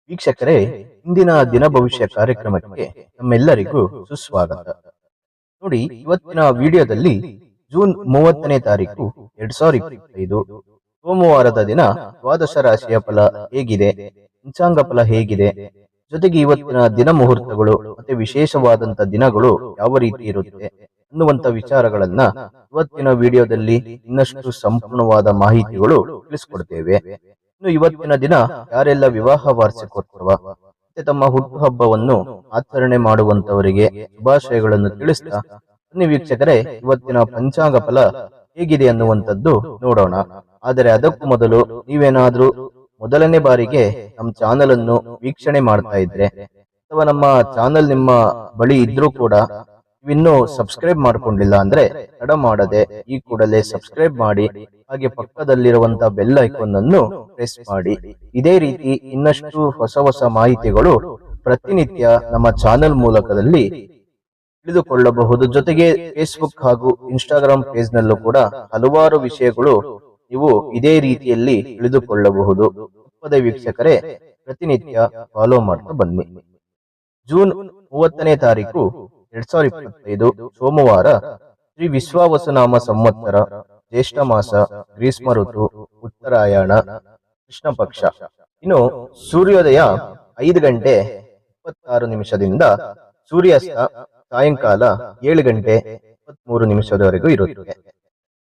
ವೀಕ್ಷಕರೇ, ಇಂದಿನ ದಿನ ಭವಿಷ್ಯ ಕಾರ್ಯಕ್ರಮಕ್ಕೆ ನಮ್ಮೆಲ್ಲರಿಗೂ ಸುಸ್ವಾಗತ. ನೋಡಿ, ಇವತ್ತಿನ ವಿಡಿಯೋದಲ್ಲಿ ಜೂನ್ 30ನೇ ತಾರೀಕು 2025 ಸೋಮವಾರದ ದಿನ ದ್ವಾದಶ ರಾಶಿಯ ಫಲ ಹೇಗಿದೆ, ಪಂಚಾಂಗ ಫಲ ಹೇಗಿದೆ, ಜೊತೆಗೆ ಇವತ್ತಿನ ದಿನ ಮುಹೂರ್ತಗಳು ಮತ್ತೆ ವಿಶೇಷವಾದಂತ ದಿನಗಳು ಯಾವ ರೀತಿ ಇರುತ್ತೆ ಅನ್ನುವಂತ ವಿಚಾರಗಳನ್ನ ಇವತ್ತಿನ ವಿಡಿಯೋದಲ್ಲಿ ಇನ್ನಷ್ಟು ಸಂಪೂರ್ಣವಾದ ಮಾಹಿತಿಗಳು ತಿಳಿಸ್ಕೊಡ್ತೇವೆ. ಇನ್ನು ಇವತ್ತಿನ ದಿನ ಯಾರೆಲ್ಲ ವಿವಾಹ ವಾರ್ಷಿಕೋತ್ಸವ ಮತ್ತೆ ತಮ್ಮ ಹುಟ್ಟುಹಬ್ಬವನ್ನು ಆಚರಣೆ ಮಾಡುವಂತವರಿಗೆ ಶುಭಾಶಯಗಳನ್ನು ತಿಳಿಸ್ತಾ ಬನ್ನಿ ವೀಕ್ಷಕರೇ, ಇವತ್ತಿನ ಪಂಚಾಂಗ ಫಲ ಹೇಗಿದೆ ಅನ್ನುವಂಥದ್ದು ನೋಡೋಣ. ಆದರೆ ಅದಕ್ಕೂ ಮೊದಲು ನೀವೇನಾದ್ರೂ ಮೊದಲನೇ ಬಾರಿಗೆ ನಮ್ಮ ಚಾನೆಲ್ ಅನ್ನು ವೀಕ್ಷಣೆ ಮಾಡ್ತಾ ಇದ್ರೆ ಅಥವಾ ನಮ್ಮ ಚಾನೆಲ್ ನಿಮ್ಮ ಬಳಿ ಇದ್ರೂ ಕೂಡ ನೀವಿನ್ನೂ ಸಬ್ಸ್ಕ್ರೈಬ್ ಮಾಡ್ಕೊಂಡಿಲ್ಲ ಅಂದ್ರೆ ತಡ ಮಾಡದೆ ಈ ಕೂಡಲೇ ಸಬ್ಸ್ಕ್ರೈಬ್ ಮಾಡಿ, ಹಾಗೆ ಪಕ್ಕದಲ್ಲಿರುವಂತ ಬೆಲ್ ಐಕಾನ್ ಅನ್ನು ಪ್ರೆಸ್ ಮಾಡಿ. ಇದೇ ರೀತಿ ಇನ್ನಷ್ಟು ಹೊಸ ಹೊಸ ಮಾಹಿತಿಗಳು ಪ್ರತಿನಿತ್ಯ ನಮ್ಮ ಚಾನೆಲ್ ಮೂಲಕದಲ್ಲಿ ತಿಳಿದುಕೊಳ್ಳಬಹುದು. ಜೊತೆಗೆ ಫೇಸ್ಬುಕ್ ಹಾಗೂ ಇನ್ಸ್ಟಾಗ್ರಾಮ್ ಪೇಜ್ ನಲ್ಲೂ ಕೂಡ ಹಲವಾರು ವಿಷಯಗಳು ನೀವು ಇದೇ ರೀತಿಯಲ್ಲಿ ತಿಳಿದುಕೊಳ್ಳಬಹುದು. ತಪ್ಪದೆ ವೀಕ್ಷಕರೇ, ಪ್ರತಿನಿತ್ಯ ಫಾಲೋ ಮಾಡ್ತಾ ಬನ್ನಿ. ಜೂನ್ 30ನೇ ತಾರೀಕು 2025 ಸೋಮವಾರ, ಶ್ರೀ ವಿಶ್ವಾವಸುನಾಮ ಸಂವತ್ಸರ, ಜ್ಯೇಷ್ಠ ಮಾಸ, ಗ್ರೀಷ್ಮ ಋತು, ಉತ್ತರಾಯಣ, ಕೃಷ್ಣ ಪಕ್ಷ. ಇನ್ನು ಸೂರ್ಯೋದಯ 5 ಗಂಟೆ 26 ನಿಮಿಷದಿಂದ ಸೂರ್ಯಾಸ್ತ ಸಾಯಂಕಾಲ 7 ಗಂಟೆ 23 ನಿಮಿಷದವರೆಗೂ ಇರುತ್ತೆ.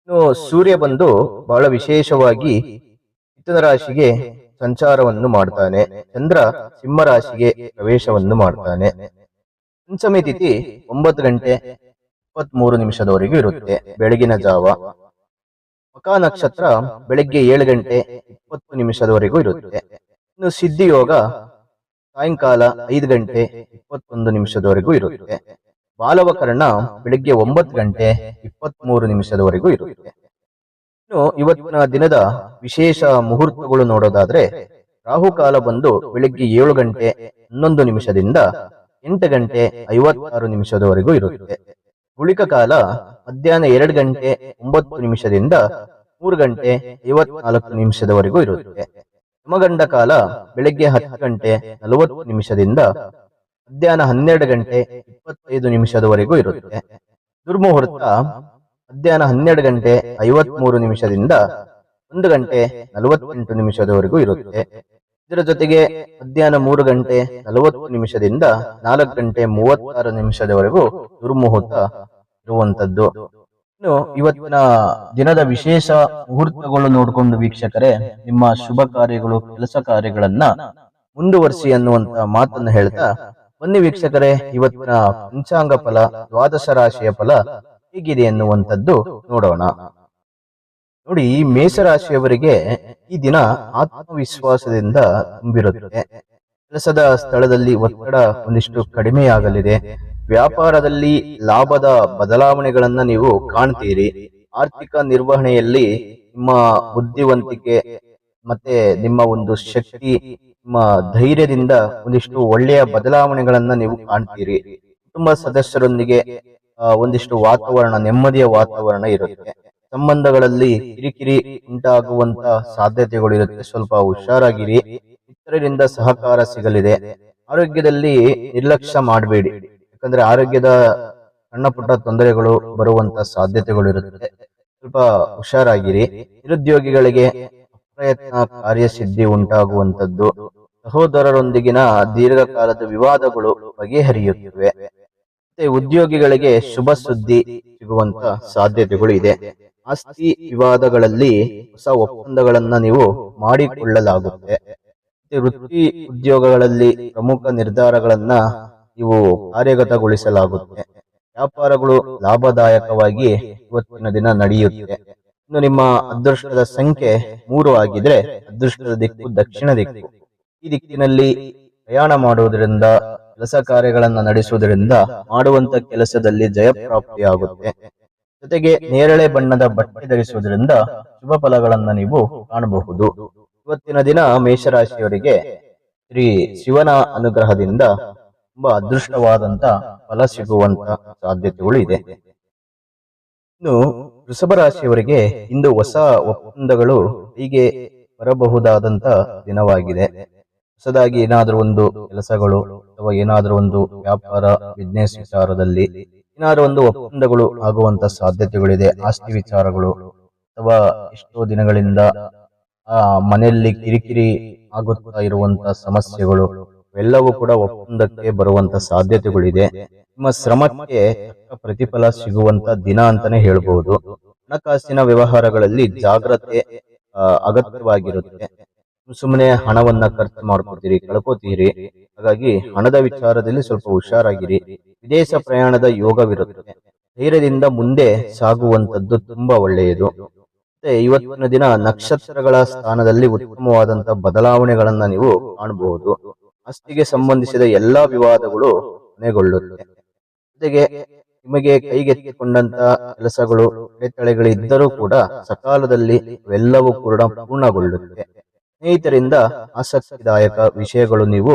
ಇನ್ನು ಸೂರ್ಯ ಬಂದು ಬಹಳ ವಿಶೇಷವಾಗಿ ಮಿಥುನ ರಾಶಿಗೆ ಸಂಚಾರವನ್ನು ಮಾಡ್ತಾನೆ, ಚಂದ್ರ ಸಿಂಹ ರಾಶಿಗೆ ಪ್ರವೇಶವನ್ನು ಮಾಡ್ತಾನೆ. ಪಂಚಮಿ ತಿಥಿ 9 ಗಂಟೆ 23 ನಿಮಿಷದವರೆಗೂ ಇರುತ್ತೆ ಬೆಳಗಿನ ಜಾವ. ಮಕಾ ನಕ್ಷತ್ರ ಬೆಳಗ್ಗೆ 7 ಗಂಟೆ 20 ನಿಮಿಷದವರೆಗೂ ಇರುತ್ತೆ. ಇನ್ನು ಸಿದ್ಧಿ ಯೋಗ ಸಾಯಂಕಾಲ 5 ಗಂಟೆ 21 ನಿಮಿಷದವರೆಗೂ ಇರುತ್ತೆ. ಬಾಲವಕರಣ ಬೆಳಗ್ಗೆ 9 ಗಂಟೆ 23 ನಿಮಿಷದವರೆಗೂ ಇರುತ್ತೆ. ಇನ್ನು ಇವತ್ತಿನ ದಿನದ ವಿಶೇಷ ಮುಹೂರ್ತಗಳು ನೋಡೋದಾದ್ರೆ, ರಾಹುಕಾಲ ಬಂದು ಬೆಳಗ್ಗೆ 7 ಗಂಟೆ 11 ನಿಮಿಷದಿಂದ 8 ಗಂಟೆ 56 ನಿಮಿಷದವರೆಗೂ ಇರುತ್ತೆ. ಗುಳಿಕ ಕಾಲ ಮಧ್ಯಾಹ್ನ 2 ಗಂಟೆ 9 ನಿಮಿಷದಿಂದ 3 ಗಂಟೆ 54 ನಿಮಿಷದವರೆಗೂ ಇರುತ್ತೆ. ಯಮಗಂಡ ಕಾಲ ಬೆಳಗ್ಗೆ 10 ಗಂಟೆ 40 ನಿಮಿಷದಿಂದ ಮಧ್ಯಾಹ್ನ 12 ಗಂಟೆ 25 ನಿಮಿಷದವರೆಗೂ ಇರುತ್ತೆ. ದುರ್ಮುಹೂರ್ತ ಮಧ್ಯಾಹ್ನ 12 ಗಂಟೆ 53 ನಿಮಿಷದಿಂದ 1 ಗಂಟೆ 48 ನಿಮಿಷದವರೆಗೂ ಇರುತ್ತೆ. ಇದರ ಜೊತೆಗೆ ಮಧ್ಯಾಹ್ನ 3 ಗಂಟೆ 40 ನಿಮಿಷದಿಂದ 4 ಗಂಟೆ 36 ನಿಮಿಷದವರೆಗೂ ದುರ್ಮುಹೂರ್ತ ಇರುವಂತದ್ದು. ಇನ್ನು ಇವತ್ತಿನ ದಿನದ ವಿಶೇಷ ಮುಹೂರ್ತಗಳು ನೋಡಿಕೊಂಡು ವೀಕ್ಷಕರೇ, ನಿಮ್ಮ ಶುಭ ಕಾರ್ಯಗಳು, ಕೆಲಸ ಕಾರ್ಯಗಳನ್ನ ಮುಂದುವರಿಸಿ ಅನ್ನುವಂತ ಮಾತನ್ನು ಹೇಳ್ತಾ ಬನ್ನಿ ವೀಕ್ಷಕರೇ, ಇವತ್ತಿನ ಪಂಚಾಂಗ ಫಲ, ದ್ವಾದಶ ರಾಶಿಯ ಫಲ ಹೇಗಿದೆ ಎನ್ನುವಂಥದ್ದು ನೋಡೋಣ. ನೋಡಿ, ಮೇಷರಾಶಿಯವರಿಗೆ ಈ ದಿನ ಆತ್ಮವಿಶ್ವಾಸದಿಂದ ತುಂಬಿರುತ್ತದೆ. ಕೆಲಸದ ಸ್ಥಳದಲ್ಲಿ ಒತ್ತಡ ಒಂದಿಷ್ಟು ಕಡಿಮೆಯಾಗಲಿದೆ. ವ್ಯಾಪಾರದಲ್ಲಿ ಲಾಭದ ಬದಲಾವಣೆಗಳನ್ನ ನೀವು ಕಾಣ್ತೀರಿ. ಆರ್ಥಿಕ ನಿರ್ವಹಣೆಯಲ್ಲಿ ನಿಮ್ಮ ಬುದ್ಧಿವಂತಿಕೆ ಮತ್ತೆ ನಿಮ್ಮ ಒಂದು ಶಕ್ತಿ, ನಿಮ್ಮ ಧೈರ್ಯದಿಂದ ಒಂದಿಷ್ಟು ಒಳ್ಳೆಯ ಬದಲಾವಣೆಗಳನ್ನ ನೀವು ಕಾಣ್ತೀರಿ. ಕುಟುಂಬ ಸದಸ್ಯರೊಂದಿಗೆ ಒಂದಿಷ್ಟು ವಾತಾವರಣ, ನೆಮ್ಮದಿಯ ವಾತಾವರಣ ಇರುತ್ತೆ. ಸಂಬಂಧಗಳಲ್ಲಿ ಕಿರಿಕಿರಿ ಉಂಟಾಗುವಂತ ಸಾಧ್ಯತೆಗಳು ಇರುತ್ತೆ, ಸ್ವಲ್ಪ ಹುಷಾರಾಗಿರಿ. ಇತರರಿಂದ ಸಹಕಾರ ಸಿಗಲಿದೆ. ಆರೋಗ್ಯದಲ್ಲಿ ನಿರ್ಲಕ್ಷ್ಯ ಮಾಡಬೇಡಿ, ಯಾಕಂದ್ರೆ ಆರೋಗ್ಯದ ಸಣ್ಣ ಪುಟ್ಟ ತೊಂದರೆಗಳು ಬರುವಂತ ಸಾಧ್ಯತೆಗಳು ಇರುತ್ತೆ, ಸ್ವಲ್ಪ ಹುಷಾರಾಗಿರಿ. ನಿರುದ್ಯೋಗಿಗಳಿಗೆ ಅಪ್ರಯತ್ನ ಕಾರ್ಯಸಿದ್ಧಿ ಉಂಟಾಗುವಂತದ್ದು. ಸಹೋದರರೊಂದಿಗಿನ ದೀರ್ಘಕಾಲದ ವಿವಾದಗಳು ಬಗೆಹರಿಯುತ್ತವೆ. ಮತ್ತೆ ಉದ್ಯೋಗಿಗಳಿಗೆ ಶುಭ ಸುದ್ದಿ ಸಿಗುವಂತ ಸಾಧ್ಯತೆಗಳು ಇದೆ. ಆಸ್ತಿ ವಿವಾದಗಳಲ್ಲಿ ಹೊಸ ಒಪ್ಪಂದಗಳನ್ನ ನೀವು ಮಾಡಿಕೊಳ್ಳಲಾಗುತ್ತೆ. ವೃತ್ತಿ ಉದ್ಯೋಗಗಳಲ್ಲಿ ಪ್ರಮುಖ ನಿರ್ಧಾರಗಳನ್ನ ನೀವು ಕಾರ್ಯಗತಗೊಳಿಸಲಾಗುತ್ತೆ. ವ್ಯಾಪಾರಗಳು ಲಾಭದಾಯಕವಾಗಿ ಇವತ್ತಿನ ದಿನ ನಡೆಯುತ್ತೆ. ಇನ್ನು ನಿಮ್ಮ ಅದೃಷ್ಟದ ಸಂಖ್ಯೆ 3 ಆಗಿದ್ರೆ ಅದೃಷ್ಟದ ದಿಕ್ಕು ದಕ್ಷಿಣ ದಿಕ್ಕು. ಈ ದಿಕ್ಕಿನಲ್ಲಿ ಪ್ರಯಾಣ ಮಾಡುವುದರಿಂದ, ಕೆಲಸ ಕಾರ್ಯಗಳನ್ನ ನಡೆಸುವುದರಿಂದ, ಮಾಡುವಂತ ಕೆಲಸದಲ್ಲಿ ಜಯಪ್ರಾಪ್ತಿಯಾಗುತ್ತೆ. ಜೊತೆಗೆ ನೇರಳೆ ಬಣ್ಣದ ಬಟ್ಟೆ ಧರಿಸುವುದರಿಂದ ಶುಭ ಫಲಗಳನ್ನ ನೀವು ಕಾಣಬಹುದು. ಇವತ್ತಿನ ದಿನ ಮೇಷರಾಶಿಯವರಿಗೆ ಶ್ರೀ ಶಿವನ ಅನುಗ್ರಹದಿಂದ ತುಂಬಾ ಅದೃಷ್ಟವಾದಂತ ಫಲ ಸಿಗುವಂತ ಸಾಧ್ಯತೆಗಳು ಇದೆ. ಇನ್ನು ವೃಷಭ ರಾಶಿಯವರಿಗೆ ಇಂದು ಹೊಸ ಒಪ್ಪಂದಗಳು ಹೀಗೆ ಬರಬಹುದಾದಂತ ದಿನವಾಗಿದೆ. ಹೊಸದಾಗಿ ಏನಾದರೂ ಒಂದು ಕೆಲಸಗಳು ಅಥವಾ ಏನಾದರೂ ಒಂದು ವ್ಯಾಪಾರ ಬಿಸ್ನೆಸ್ ವಿಚಾರದಲ್ಲಿ ಏನಾದರೂ ಒಂದು ಒಪ್ಪಂದಗಳು ಆಗುವಂತ ಸಾಧ್ಯತೆಗಳಿದೆ. ಆಸ್ತಿ ವಿಚಾರಗಳು ಅಥವಾ ಎಷ್ಟೋ ದಿನಗಳಿಂದ ಮನೆಯಲ್ಲಿ ಕಿರಿಕಿರಿ ಆಗುತ್ತಾ ಇರುವಂತ ಸಮಸ್ಯೆಗಳು ಎಲ್ಲವೂ ಕೂಡ ಒಪ್ಪಂದಕ್ಕೆ ಬರುವಂತ ಸಾಧ್ಯತೆಗಳಿದೆ. ನಿಮ್ಮ ಶ್ರಮಕ್ಕೆ ತಕ್ಕ ಪ್ರತಿಫಲ ಸಿಗುವಂತ ದಿನ ಅಂತಾನೆ ಹೇಳ್ಬಹುದು. ಹಣಕಾಸಿನ ವ್ಯವಹಾರಗಳಲ್ಲಿ ಜಾಗ್ರತೆ ಅಗತ್ಯವಾಗಿರುತ್ತೆ. ಸುಮ್ಮನೆ ಹಣವನ್ನ ಖರ್ಚು ಮಾಡ್ಕೋತೀರಿ, ಕಳ್ಕೋತೀರಿ. ಹಾಗಾಗಿ ಹಣದ ವಿಚಾರದಲ್ಲಿ ಸ್ವಲ್ಪ ಹುಷಾರಾಗಿರಿ. ವಿದೇಶ ಪ್ರಯಾಣದ ಯೋಗವಿರುತ್ತೆ. ಧೈರ್ಯದಿಂದ ಮುಂದೆ ಸಾಗುವಂತದ್ದು ತುಂಬಾ ಒಳ್ಳೆಯದು. ಮತ್ತೆ ಇವತ್ತಿನ ದಿನ ನಕ್ಷತ್ರಗಳ ಸ್ಥಾನದಲ್ಲಿ ಉತ್ತಮವಾದಂತಹ ಬದಲಾವಣೆಗಳನ್ನ ನೀವು ಕಾಣಬಹುದು. ಆಸ್ತಿಗೆ ಸಂಬಂಧಿಸಿದ ಎಲ್ಲಾ ವಿವಾದಗಳು ಕೊನೆಗೊಳ್ಳುತ್ತೆ. ಜೊತೆಗೆ ನಿಮಗೆ ಕೈಗೆತ್ತಿಕೊಂಡಂತ ಕೆಲಸಗಳು ಅಡೆತಡೆಗಳಿದ್ದರೂ ಕೂಡ ಸಕಾಲದಲ್ಲಿ ಅವೆಲ್ಲವೂ ಕೂಡ ಪೂರ್ಣಗೊಳ್ಳುತ್ತೆ. ಸ್ನೇಹಿತರಿಂದ ಆಸಕ್ತಿದಾಯಕ ವಿಷಯಗಳು ನೀವು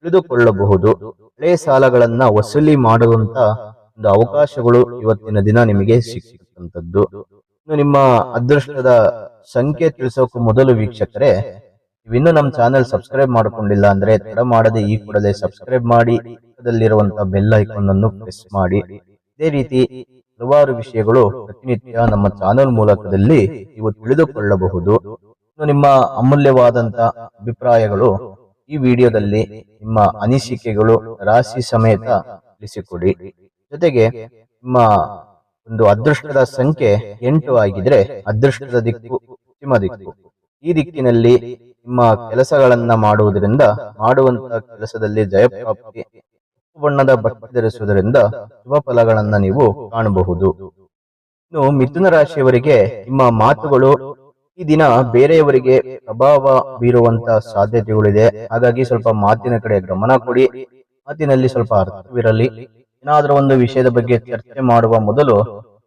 ತಿಳಿದುಕೊಳ್ಳಬಹುದು. ಹಳೆ ಸಾಲಗಳನ್ನ ವಸೂಲಿ ಮಾಡುವಂತ ಒಂದು ಅವಕಾಶಗಳು ಇವತ್ತಿನ ದಿನ ನಿಮಗೆ ಸಿಕ್ಕಂತದ್ದು. ಇನ್ನು ನಿಮ್ಮ ಅದೃಷ್ಟದ ಸಂಖ್ಯೆ ತಿಳಿಸೋಕೆ ಮೊದಲು ವೀಕ್ಷಕರೇ, ನೀವಿನ್ನೂ ನಮ್ಮ ಚಾನೆಲ್ ಸಬ್ಸ್ಕ್ರೈಬ್ ಮಾಡ್ಕೊಂಡಿಲ್ಲ ಅಂದ್ರೆ ತಡ ಮಾಡದೆ ಈ ಕೂಡಲೇ ಸಬ್ಸ್ಕ್ರೈಬ್ ಮಾಡಿ, ಪಕ್ಕದಲ್ಲಿರುವಂತಹ ಬೆಲ್ ಐಕಾನ್ ಅನ್ನು ಪ್ರೆಸ್ ಮಾಡಿ. ಇದೇ ರೀತಿ ಹಲವಾರು ವಿಷಯಗಳು ಪ್ರತಿನಿತ್ಯ ನಮ್ಮ ಚಾನೆಲ್ ಮೂಲಕದಲ್ಲಿ ನೀವು ತಿಳಿದುಕೊಳ್ಳಬಹುದು. ನಿಮ್ಮ ಅಮೂಲ್ಯವಾದಂತ ಅಭಿಪ್ರಾಯಗಳು ಈ ವಿಡಿಯೋದಲ್ಲಿ ನಿಮ್ಮ ಅನಿಸಿಕೆಗಳು ರಾಶಿ ಸಮೇತ ತಿಳಿಸಿಕೊಡಿ. ಜೊತೆಗೆ ನಿಮ್ಮ ಒಂದು ಅದೃಷ್ಟದ ಸಂಖ್ಯೆ 8 ಆಗಿದ್ರೆ ಅದೃಷ್ಟದ ದಿಕ್ಕು ಪಶ್ಚಿಮ ದಿಕ್ಕು. ಈ ದಿಕ್ಕಿನಲ್ಲಿ ನಿಮ್ಮ ಕೆಲಸಗಳನ್ನ ಮಾಡುವುದರಿಂದ ಮಾಡುವಂತ ಕೆಲಸದಲ್ಲಿ ಜಯಪ್ರಾಪ್ತಿ, ಬಣ್ಣದ ಬಟ್ಟೆ ಧರಿಸುವುದರಿಂದ ಶುಭ ಫಲಗಳನ್ನ ನೀವು ಕಾಣಬಹುದು. ಇನ್ನು ಮಿಥುನ ರಾಶಿಯವರಿಗೆ ನಿಮ್ಮ ಮಾತುಗಳು ಈ ದಿನ ಬೇರೆಯವರಿಗೆ ಪ್ರಭಾವ ಬೀರುವಂತ ಸಾಧ್ಯತೆಗಳಿದೆ. ಹಾಗಾಗಿ ಸ್ವಲ್ಪ ಮಾತಿನ ಕಡೆ ಗಮನ ಕೊಡಿ. ಮಾತಿನಲ್ಲಿ ಸ್ವಲ್ಪ ಅರ್ಥವಿರಲಿ. ಏನಾದರೂ ಒಂದು ವಿಷಯದ ಬಗ್ಗೆ ಚರ್ಚೆ ಮಾಡುವ ಮೊದಲು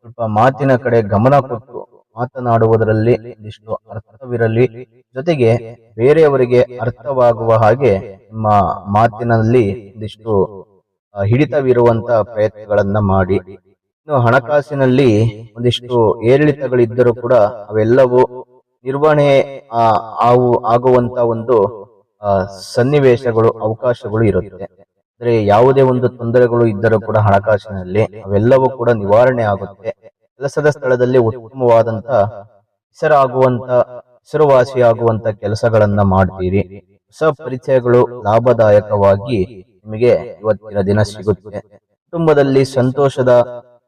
ಸ್ವಲ್ಪ ಮಾತಿನ ಕಡೆ ಗಮನ ಕೊಟ್ಟು ಮಾತನಾಡುವುದರಲ್ಲಿ ಒಂದಿಷ್ಟು ಅರ್ಥವಿರಲಿ. ಜೊತೆಗೆ ಬೇರೆಯವರಿಗೆ ಅರ್ಥವಾಗುವ ಹಾಗೆ ನಿಮ್ಮ ಮಾತಿನಲ್ಲಿ ಒಂದಿಷ್ಟು ಹಿಡಿತವಿರುವಂತ ಪ್ರಯತ್ನಗಳನ್ನ ಮಾಡಿ. ಇನ್ನು ಹಣಕಾಸಿನಲ್ಲಿ ಒಂದಿಷ್ಟು ಏರಿಳಿತಗಳಿದ್ದರೂ ಕೂಡ ಅವೆಲ್ಲವೂ ನಿರ್ವಹಣೆ ಆಗುವಂತ ಒಂದು ಸನ್ನಿವೇಶಗಳು, ಅವಕಾಶಗಳು ಇರುತ್ತೆ. ಅಂದ್ರೆ ಯಾವುದೇ ಒಂದು ತೊಂದರೆಗಳು ಇದ್ದರೂ ಕೂಡ ಹಣಕಾಸಿನಲ್ಲಿ ಅವೆಲ್ಲವೂ ಕೂಡ ನಿವಾರಣೆ ಆಗುತ್ತೆ. ಕೆಲಸದ ಸ್ಥಳದಲ್ಲಿ ಉತ್ತಮವಾದಂತ ಹೆಸರುವಾಸಿಯಾಗುವಂತ ಕೆಲಸಗಳನ್ನ ಮಾಡ್ತೀರಿ. ಹೊಸ ಪರಿಚಯಗಳು ಲಾಭದಾಯಕವಾಗಿ ನಿಮಗೆ ಇವತ್ತಿನ ದಿನ ಸಿಗುತ್ತೆ. ಕುಟುಂಬದಲ್ಲಿ ಸಂತೋಷದ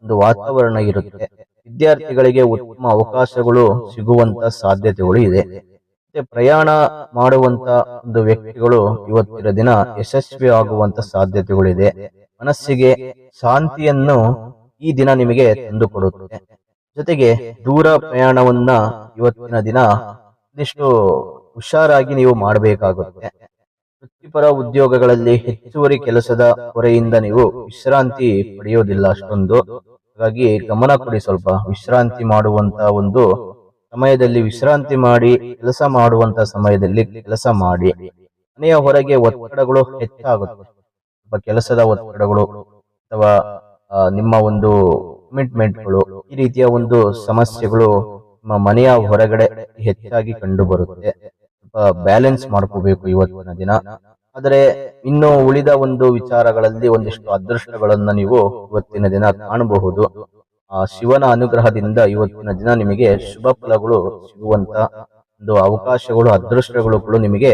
ಒಂದು ವಾತಾವರಣ ಇರುತ್ತೆ. ವಿದ್ಯಾರ್ಥಿಗಳಿಗೆ ಉತ್ತಮ ಅವಕಾಶಗಳು ಸಿಗುವಂತ ಸಾಧ್ಯತೆಗಳು ಇದೆ. ಮತ್ತೆ ಪ್ರಯಾಣ ಮಾಡುವಂತ ಒಂದು ವ್ಯಕ್ತಿಗಳು ಇವತ್ತಿನ ದಿನ ಯಶಸ್ವಿ ಆಗುವಂತ ಸಾಧ್ಯತೆಗಳಿದೆ. ಮನಸ್ಸಿಗೆ ಶಾಂತಿಯನ್ನು ಈ ದಿನ ನಿಮಗೆ ತಂದುಕೊಡುತ್ತೆ. ಜೊತೆಗೆ ದೂರ ಪ್ರಯಾಣವನ್ನ ಇವತ್ತಿನ ದಿನ ಒಂದಿಷ್ಟು ಹುಷಾರಾಗಿ ನೀವು ಮಾಡಬೇಕಾಗುತ್ತೆ. ವೃತ್ತಿಪರ ಉದ್ಯೋಗಗಳಲ್ಲಿ ಹೆಚ್ಚುವರಿ ಕೆಲಸದ ಹೊರೆಯಿಂದ ನೀವು ವಿಶ್ರಾಂತಿ ಪಡೆಯೋದಿಲ್ಲ ಅಷ್ಟೊಂದು. ಹಾಗಾಗಿ ಗಮನ ಕೊಡಿ. ಸ್ವಲ್ಪ ವಿಶ್ರಾಂತಿ ಮಾಡುವಂತ ಒಂದು ಸಮಯದಲ್ಲಿ ವಿಶ್ರಾಂತಿ ಮಾಡಿ, ಕೆಲಸ ಮಾಡುವಂತ ಸಮಯದಲ್ಲಿ ಕೆಲಸ ಮಾಡಿ. ಮನೆಯ ಹೊರಗೆ ಒತ್ತಡಗಳು ಹೆಚ್ಚಾಗುತ್ತೆ. ಸ್ವಲ್ಪ ಕೆಲಸದ ಒತ್ತಡಗಳು ಅಥವಾ ನಿಮ್ಮ ಒಂದು ಕಮಿಟ್ಮೆಂಟ್ಗಳು, ಈ ರೀತಿಯ ಒಂದು ಸಮಸ್ಯೆಗಳು ನಿಮ್ಮ ಮನೆಯ ಹೊರಗಡೆ ಹೆಚ್ಚಾಗಿ ಕಂಡು ಬರುತ್ತೆ. ಸ್ವಲ್ಪ ಬ್ಯಾಲೆನ್ಸ್ ಮಾಡ್ಕೋಬೇಕು ಇವತ್ತಿನ ದಿನ. ಆದರೆ ಇನ್ನು ಉಳಿದ ಒಂದು ವಿಚಾರಗಳಲ್ಲಿ ಒಂದಿಷ್ಟು ಅದೃಷ್ಟಗಳನ್ನ ನೀವು ಇವತ್ತಿನ ದಿನ ಕಾಣಬಹುದು. ಶಿವನ ಅನುಗ್ರಹದಿಂದ ಇವತ್ತಿನ ದಿನ ನಿಮಗೆ ಶುಭ ಫಲಗಳು ಸಿಗುವಂತ ಒಂದು ಅವಕಾಶಗಳು, ಅದೃಷ್ಟಗಳು ನಿಮಗೆ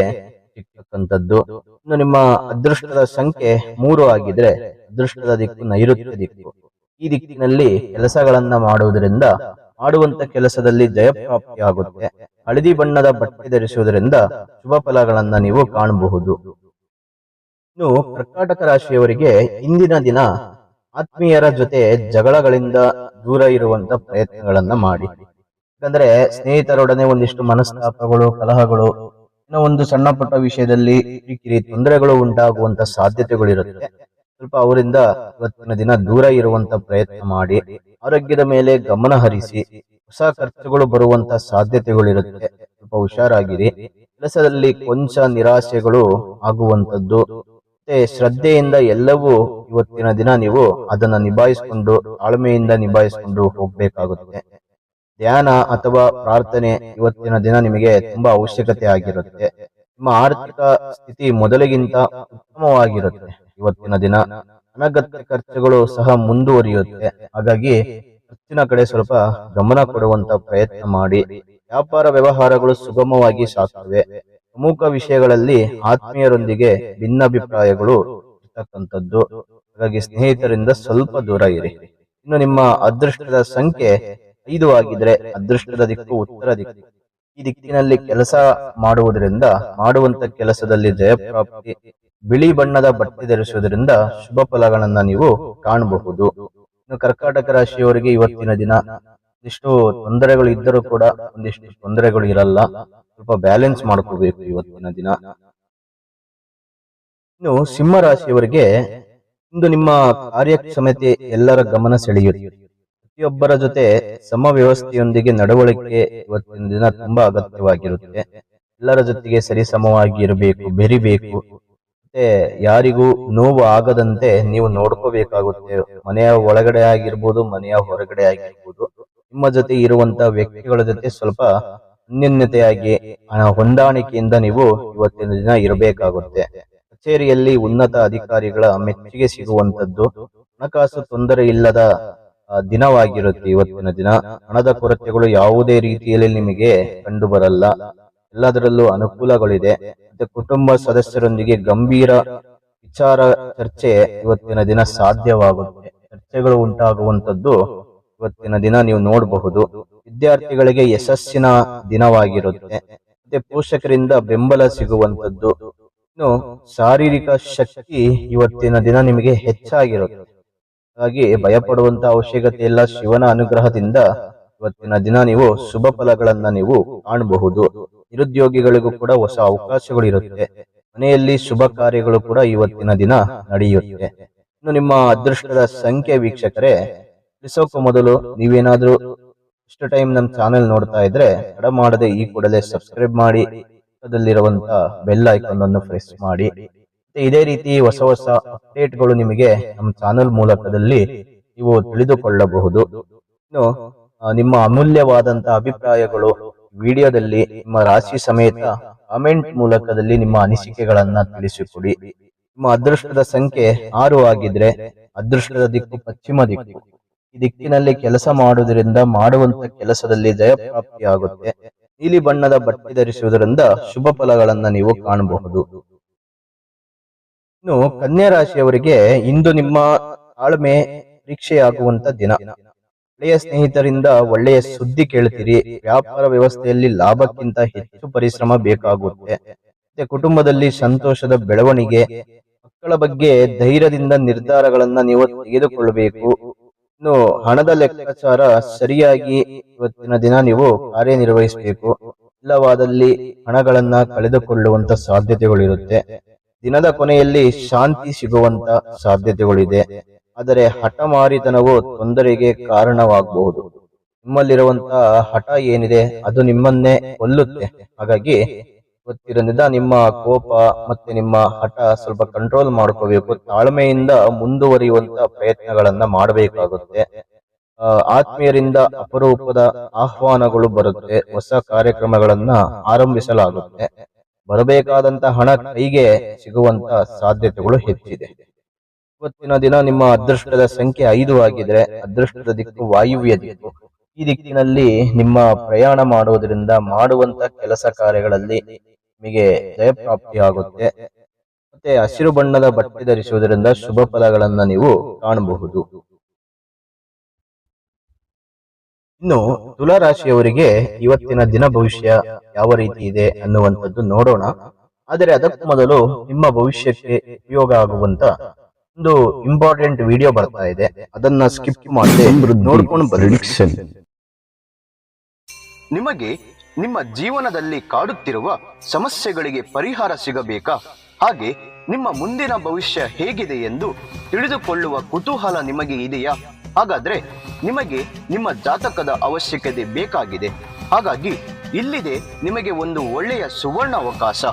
ಸಿಗ್ತಕ್ಕಂಥದ್ದು. ಇನ್ನು ನಿಮ್ಮ ಅದೃಷ್ಟದ ಸಂಖ್ಯೆ 3 ಆಗಿದ್ರೆ ಅದೃಷ್ಟದ ದಿಕ್ಕು ನೈಋತ್ಯ ದಿಕ್ಕು. ಈ ದಿಕ್ಕಿನಲ್ಲಿ ಕೆಲಸಗಳನ್ನ ಮಾಡುವುದರಿಂದ ಮಾಡುವಂತ ಕೆಲಸದಲ್ಲಿ ಜಯಪ್ರಾಪ್ತಿ ಆಗುತ್ತೆ. ಹಳದಿ ಬಣ್ಣದ ಬಟ್ಟೆ ಧರಿಸುವುದರಿಂದ ಶುಭ ಫಲಗಳನ್ನ ನೀವು ಕಾಣಬಹುದು. ಇನ್ನು ಕರ್ಕಾಟಕ ರಾಶಿಯವರಿಗೆ ಇಂದಿನ ದಿನ ಆತ್ಮೀಯರ ಜೊತೆ ಜಗಳಗಳಿಂದ ದೂರ ಇರುವಂತ ಪ್ರಯತ್ನಗಳನ್ನ ಮಾಡಿ. ಯಾಕಂದ್ರೆ ಸ್ನೇಹಿತರೊಡನೆ ಒಂದಿಷ್ಟು ಮನಸ್ತಾಪಗಳು, ಕಲಹಗಳು, ಇನ್ನೂ ಒಂದು ಸಣ್ಣ ಪುಟ್ಟ ವಿಷಯದಲ್ಲಿ ಕಿರಿಕಿರಿ ತೊಂದರೆಗಳು ಉಂಟಾಗುವಂತ ಸಾಧ್ಯತೆಗಳಿರುತ್ತೆ. ಸ್ವಲ್ಪ ಅವರಿಂದ ಇವತ್ತಿನ ದಿನ ದೂರ ಇರುವಂತ ಪ್ರಯತ್ನ ಮಾಡಿ. ಆರೋಗ್ಯದ ಮೇಲೆ ಗಮನ ಹರಿಸಿ. ಹೊಸ ಖರ್ಚುಗಳು ಬರುವಂತ ಸಾಧ್ಯತೆಗಳಿರುತ್ತೆ. ಸ್ವಲ್ಪ ಹುಷಾರಾಗಿರಿ. ಕೆಲಸದಲ್ಲಿ ಕೊಂಚ ನಿರಾಶೆಗಳು ಆಗುವಂತದ್ದು. ಮತ್ತೆ ಶ್ರದ್ಧೆಯಿಂದ ಎಲ್ಲವೂ ಇವತ್ತಿನ ದಿನ ನೀವು ಅದನ್ನ ನಿಭಾಯಿಸಿಕೊಂಡು, ತಾಳ್ಮೆಯಿಂದ ನಿಭಾಯಿಸಿಕೊಂಡು ಹೋಗ್ಬೇಕಾಗುತ್ತೆ. ಧ್ಯಾನ ಅಥವಾ ಪ್ರಾರ್ಥನೆ ಇವತ್ತಿನ ದಿನ ನಿಮಗೆ ತುಂಬಾ ಅವಶ್ಯಕತೆ ಆಗಿರುತ್ತೆ. ನಿಮ್ಮ ಆರ್ಥಿಕ ಸ್ಥಿತಿ ಮೊದಲಿಗಿಂತ ಉತ್ತಮವಾಗಿರುತ್ತೆ. ಇವತ್ತಿನ ದಿನ ಅನಗತ್ಯ ಖರ್ಚುಗಳು ಸಹ ಮುಂದುವರಿಯುತ್ತೆ. ಹಾಗಾಗಿ ಖರ್ಚಿನ ಕಡೆ ಸ್ವಲ್ಪ ಗಮನ ಕೊಡುವಂತ ಪ್ರಯತ್ನ ಮಾಡಿ. ವ್ಯಾಪಾರ ವ್ಯವಹಾರಗಳು ಸುಗಮವಾಗಿ ಸಾಗುತ್ತವೆ. ಪ್ರಮುಖ ವಿಷಯಗಳಲ್ಲಿ ಆತ್ಮೀಯರೊಂದಿಗೆ ಭಿನ್ನಾಭಿಪ್ರಾಯಗಳು ಇರ್ತಕ್ಕಂಥದ್ದು. ಹಾಗಾಗಿ ಸ್ನೇಹಿತರಿಂದ ಸ್ವಲ್ಪ ದೂರ ಇರಿ. ಇನ್ನು ನಿಮ್ಮ ಅದೃಷ್ಟದ ಸಂಖ್ಯೆ 5 ಆಗಿದ್ರೆ ಅದೃಷ್ಟದ ದಿಕ್ಕು ಉತ್ತರ ದಿಕ್ಕು. ಈ ದಿಕ್ಕಿನಲ್ಲಿ ಕೆಲಸ ಮಾಡುವುದರಿಂದ ಮಾಡುವಂತ ಕೆಲಸದಲ್ಲಿ ಜಯಪ್ರಾಪ್ತಿ. ಬಿಳಿ ಬಣ್ಣದ ಬಟ್ಟೆ ಧರಿಸುವುದರಿಂದ ಶುಭ ಫಲಗಳನ್ನ ನೀವು ಕಾಣಬಹುದು. ಇನ್ನು ಕರ್ಕಾಟಕ ರಾಶಿಯವರಿಗೆ ಇವತ್ತಿನ ದಿನ ಒಂದಿಷ್ಟು ತೊಂದರೆಗಳು ಇದ್ದರೂ ಕೂಡ ಒಂದಿಷ್ಟು ತೊಂದರೆಗಳು ಇರಲ್ಲ. ಸ್ವಲ್ಪ ಬ್ಯಾಲೆನ್ಸ್ ಮಾಡ್ಕೋಬೇಕು ಇವತ್ತಿನ ದಿನ. ಇನ್ನು ಸಿಂಹ ರಾಶಿಯವರಿಗೆ ಇಂದು ನಿಮ್ಮ ಕಾರ್ಯಕ್ಷಮತೆ ಎಲ್ಲರ ಗಮನ ಸೆಳೆಯುತ್ತೆ. ಪ್ರತಿಯೊಬ್ಬರ ಜೊತೆ ಸಮವ್ಯವಸ್ಥೆಯೊಂದಿಗೆ ನಡವಳಿಕೆ ಇವತ್ತಿನ ದಿನ ತುಂಬಾ ಅಗತ್ಯವಾಗಿರುತ್ತೆ. ಎಲ್ಲರ ಜೊತೆಗೆ ಸರಿಸಮವಾಗಿ ಇರಬೇಕು, ಬೆರಿಬೇಕು. ಮತ್ತೆ ಯಾರಿಗೂ ನೋವು ಆಗದಂತೆ ನೀವು ನೋಡ್ಕೋಬೇಕಾಗುತ್ತೆ. ಮನೆಯ ಒಳಗಡೆ ಆಗಿರ್ಬೋದು, ಮನೆಯ ಹೊರಗಡೆ ಆಗಿರ್ಬೋದು, ನಿಮ್ಮ ಜೊತೆ ಇರುವಂತ ವ್ಯಕ್ತಿಗಳ ಜೊತೆ ಸ್ವಲ್ಪ ಅನ್ಯೋನ್ಯತೆಯಾಗಿ ಹೊಂದಾಣಿಕೆಯಿಂದ ನೀವು ಇವತ್ತಿನ ದಿನ ಇರಬೇಕಾಗುತ್ತೆ. ಕಚೇರಿಯಲ್ಲಿ ಉನ್ನತ ಅಧಿಕಾರಿಗಳ ಮೆಚ್ಚುಗೆ ಸಿಗುವಂತದ್ದು, ಹಣಕಾಸು ತೊಂದರೆ ಇಲ್ಲದ ದಿನವಾಗಿರುತ್ತೆ ಇವತ್ತಿನ ದಿನ. ಹಣದ ಕೊರತೆಗಳು ಯಾವುದೇ ರೀತಿಯಲ್ಲಿ ನಿಮಗೆ ಕಂಡು ಬರಲ್ಲ. ಎಲ್ಲದರಲ್ಲೂ ಅನುಕೂಲಗಳಿದೆ. ಮತ್ತೆ ಕುಟುಂಬ ಸದಸ್ಯರೊಂದಿಗೆ ಗಂಭೀರ ವಿಚಾರ ಚರ್ಚೆ ಇವತ್ತಿನ ದಿನ ಸಾಧ್ಯವಾಗುತ್ತೆ. ಚರ್ಚೆಗಳು ಉಂಟಾಗುವಂತದ್ದು ಇವತ್ತಿನ ದಿನ ನೀವು ನೋಡಬಹುದು. ವಿದ್ಯಾರ್ಥಿಗಳಿಗೆ ಯಶಸ್ಸಿನ ದಿನವಾಗಿರುತ್ತೆ. ಮತ್ತೆ ಪೋಷಕರಿಂದ ಬೆಂಬಲ ಸಿಗುವಂತದ್ದು. ಇನ್ನು ಶಾರೀರಿಕ ಶಕ್ತಿ ಇವತ್ತಿನ ದಿನ ನಿಮಗೆ ಹೆಚ್ಚಾಗಿರುತ್ತೆ. ಹಾಗಾಗಿ ಭಯಪಡುವಂತ ಅವಶ್ಯಕತೆ ಇಲ್ಲ. ಶಿವನ ಅನುಗ್ರಹದಿಂದ ಇವತ್ತಿನ ದಿನ ನೀವು ಶುಭ ಫಲಗಳನ್ನ ನೀವು ಕಾಣಬಹುದು. ನಿರುದ್ಯೋಗಿಗಳಿಗೂ ಕೂಡ ಹೊಸ ಅವಕಾಶಗಳು ಇರುತ್ತೆ. ಮನೆಯಲ್ಲಿ ಶುಭ ಕಾರ್ಯಗಳು ಕೂಡ ಇವತ್ತಿನ ದಿನ ನಡೆಯುತ್ತೆ. ಇನ್ನು ನಿಮ್ಮ ಅದೃಷ್ಟದ ಸಂಖ್ಯೆ ವೀಕ್ಷಕರೇ, ತಿಳಿಸೋಕೆ ಮೊದಲು ನೀವೇನಾದ್ರೂ ಇಷ್ಟು ಟೈಮ್ ನಮ್ಮ ಚಾನೆಲ್ ನೋಡ್ತಾ ಇದ್ರೆ ತಡ ಮಾಡದೆ ಈ ಕೂಡಲೇ ಸಬ್ಸ್ಕ್ರೈಬ್ ಮಾಡಿ, ಪಕ್ಕದಲ್ಲಿರುವಂತ ಬೆಲ್ ಐಕಾನ್ ಅನ್ನು ಪ್ರೆಸ್ ಮಾಡಿ. ಇದೇ ರೀತಿ ಹೊಸ ಹೊಸ ಅಪ್ಡೇಟ್ಗಳು ನಿಮಗೆ ನಮ್ಮ ಚಾನೆಲ್ ಮೂಲಕದಲ್ಲಿ ನೀವು ತಿಳಿದುಕೊಳ್ಳಬಹುದು. ಇನ್ನು ನಿಮ್ಮ ಅಮೂಲ್ಯವಾದಂತ ಅಭಿಪ್ರಾಯಗಳು ವಿಡಿಯೋದಲ್ಲಿ ನಿಮ್ಮ ರಾಶಿ ಸಮೇತ ಕಾಮೆಂಟ್ ಮೂಲಕದಲ್ಲಿ ನಿಮ್ಮ ಅನಿಸಿಕೆಗಳನ್ನ ತಿಳಿಸಿಕೊಡಿ. ನಿಮ್ಮ ಅದೃಷ್ಟದ ಸಂಖ್ಯೆ 6 ಆಗಿದ್ರೆ ಅದೃಷ್ಟದ ದಿಕ್ಕು ಪಶ್ಚಿಮ ದಿಕ್ಕು. ಈ ದಿಕ್ಕಿನಲ್ಲಿ ಕೆಲಸ ಮಾಡುವುದರಿಂದ ಮಾಡುವಂತ ಕೆಲಸದಲ್ಲಿ ಜಯಪ್ರಾಪ್ತಿಯಾಗುತ್ತೆ. ನೀಲಿ ಬಣ್ಣದ ಬಟ್ಟೆ ಧರಿಸುವುದರಿಂದ ಶುಭ ಫಲಗಳನ್ನ ನೀವು ಕಾಣಬಹುದು. ಇನ್ನು ಕನ್ಯಾ ರಾಶಿಯವರಿಗೆ ಇಂದು ನಿಮ್ಮ ತಾಳ್ಮೆ ಪರೀಕ್ಷೆಯಾಗುವಂತ ದಿನ. ಹಳೆಯ ಸ್ನೇಹಿತರಿಂದ ಒಳ್ಳೆಯ ಸುದ್ದಿ ಕೇಳ್ತೀರಿ. ವ್ಯಾಪಾರ ವ್ಯವಸ್ಥೆಯಲ್ಲಿ ಲಾಭಕ್ಕಿಂತ ಹೆಚ್ಚು ಪರಿಶ್ರಮ ಬೇಕಾಗುತ್ತೆ. ಮತ್ತೆ ಕುಟುಂಬದಲ್ಲಿ ಸಂತೋಷದ ಬೆಳವಣಿಗೆ. ಮಕ್ಕಳ ಬಗ್ಗೆ ಧೈರ್ಯದಿಂದ ನಿರ್ಧಾರಗಳನ್ನ ನೀವು ತೆಗೆದುಕೊಳ್ಳಬೇಕು. ಇನ್ನು ಹಣದ ಲೆಕ್ಕಾಚಾರ ಸರಿಯಾಗಿ ಇವತ್ತಿನ ದಿನ ನೀವು ಕಾರ್ಯನಿರ್ವಹಿಸಬೇಕು. ಇಲ್ಲವಾದಲ್ಲಿ ಹಣಗಳನ್ನ ಕಳೆದುಕೊಳ್ಳುವಂತ ಸಾಧ್ಯತೆಗಳಿರುತ್ತೆ. ದಿನದ ಕೊನೆಯಲ್ಲಿ ಶಾಂತಿ ಸಿಗುವಂತ ಸಾಧ್ಯತೆಗಳಿದೆ. ಆದರೆ ಹಠಮಾರಿತನವು ತೊಂದರೆಗೆ ಕಾರಣವಾಗಬಹುದು. ನಿಮ್ಮಲ್ಲಿರುವಂತ ಹಠ ಏನಿದೆ ಅದು ನಿಮ್ಮನ್ನೇ ಕೊಲ್ಲುತ್ತೆ. ಹಾಗಾಗಿ ಇವತ್ತಿನಿಂದ ನಿಮ್ಮ ಕೋಪ ಮತ್ತೆ ನಿಮ್ಮ ಹಠ ಸ್ವಲ್ಪ ಕಂಟ್ರೋಲ್ ಮಾಡ್ಕೋಬೇಕು. ತಾಳ್ಮೆಯಿಂದ ಮುಂದುವರಿಯುವಂತ ಪ್ರಯತ್ನಗಳನ್ನ ಮಾಡಬೇಕಾಗುತ್ತೆ. ಆತ್ಮೀಯರಿಂದ ಅಪರೂಪದ ಆಹ್ವಾನಗಳು ಬರುತ್ತೆ. ಹೊಸ ಕಾರ್ಯಕ್ರಮಗಳನ್ನ ಆರಂಭಿಸಲಾಗುತ್ತೆ. ಬರಬೇಕಾದಂತ ಹಣ ಕೈಗೆ ಸಿಗುವಂತ ಸಾಧ್ಯತೆಗಳು ಹೆಚ್ಚಿದೆ. ಇವತ್ತಿನ ದಿನ ನಿಮ್ಮ ಅದೃಷ್ಟದ ಸಂಖ್ಯೆ 5 ಆಗಿದ್ರೆ ಅದೃಷ್ಟದ ದಿಕ್ಕು ವಾಯುವ್ಯ ದಿಕ್ಕು. ಈ ದಿಕ್ಕಿನಲ್ಲಿ ನಿಮ್ಮ ಪ್ರಯಾಣ ಮಾಡುವುದರಿಂದ ಮಾಡುವಂತ ಕೆಲಸ ಕಾರ್ಯಗಳಲ್ಲಿ ನಿಮಗೆ ಜಯಪ್ರಾಪ್ತಿಯಾಗುತ್ತೆ. ಮತ್ತೆ ಹಸಿರು ಬಣ್ಣದ ಬಟ್ಟೆ ಧರಿಸುವುದರಿಂದ ಶುಭ ಫಲಗಳನ್ನ ನೀವು ಕಾಣಬಹುದು. ಇನ್ನು ತುಲಾ ರಾಶಿಯವರಿಗೆ ಇವತ್ತಿನ ದಿನ ಭವಿಷ್ಯ ಯಾವ ರೀತಿ ಇದೆ ಅನ್ನುವಂಥದ್ದು ನೋಡೋಣ. ಆದರೆ ಅದಕ್ಕೂ ಮೊದಲು ನಿಮ್ಮ ಭವಿಷ್ಯಕ್ಕೆ ಉಪಯೋಗ ಆಗುವಂತ ಒಂದು ಇಂಪಾರ್ಟೆಂಟ್ ವಿಡಿಯೋ ಬರ್ತಾ ಇದೆ, ಅದನ್ನ ಸ್ಕಿಪ್ ಮಾಡದೆ ನೋಡ್ಕೊಂಡು ಬನ್ನಿ. ನಿಮಗೆ ನಿಮ್ಮ ಜೀವನದಲ್ಲಿ ಕಾಡುತ್ತಿರುವ ಸಮಸ್ಯೆಗಳಿಗೆ ಪರಿಹಾರ ಸಿಗಬೇಕಾ? ಹಾಗೆ ನಿಮ್ಮ ಮುಂದಿನ ಭವಿಷ್ಯ ಹೇಗಿದೆ ಎಂದು ತಿಳಿದುಕೊಳ್ಳುವ ಕುತೂಹಲ ನಿಮಗೆ ಇದೆಯಾ? ಹಾಗಾದ್ರೆ ನಿಮಗೆ ನಿಮ್ಮ ಜಾತಕದ ಅವಶ್ಯಕತೆ ಬೇಕಾಗಿದೆ. ಹಾಗಾಗಿ ಇಲ್ಲಿದೆ ನಿಮಗೆ ಒಂದು ಒಳ್ಳೆಯ ಸುವರ್ಣ ಅವಕಾಶ.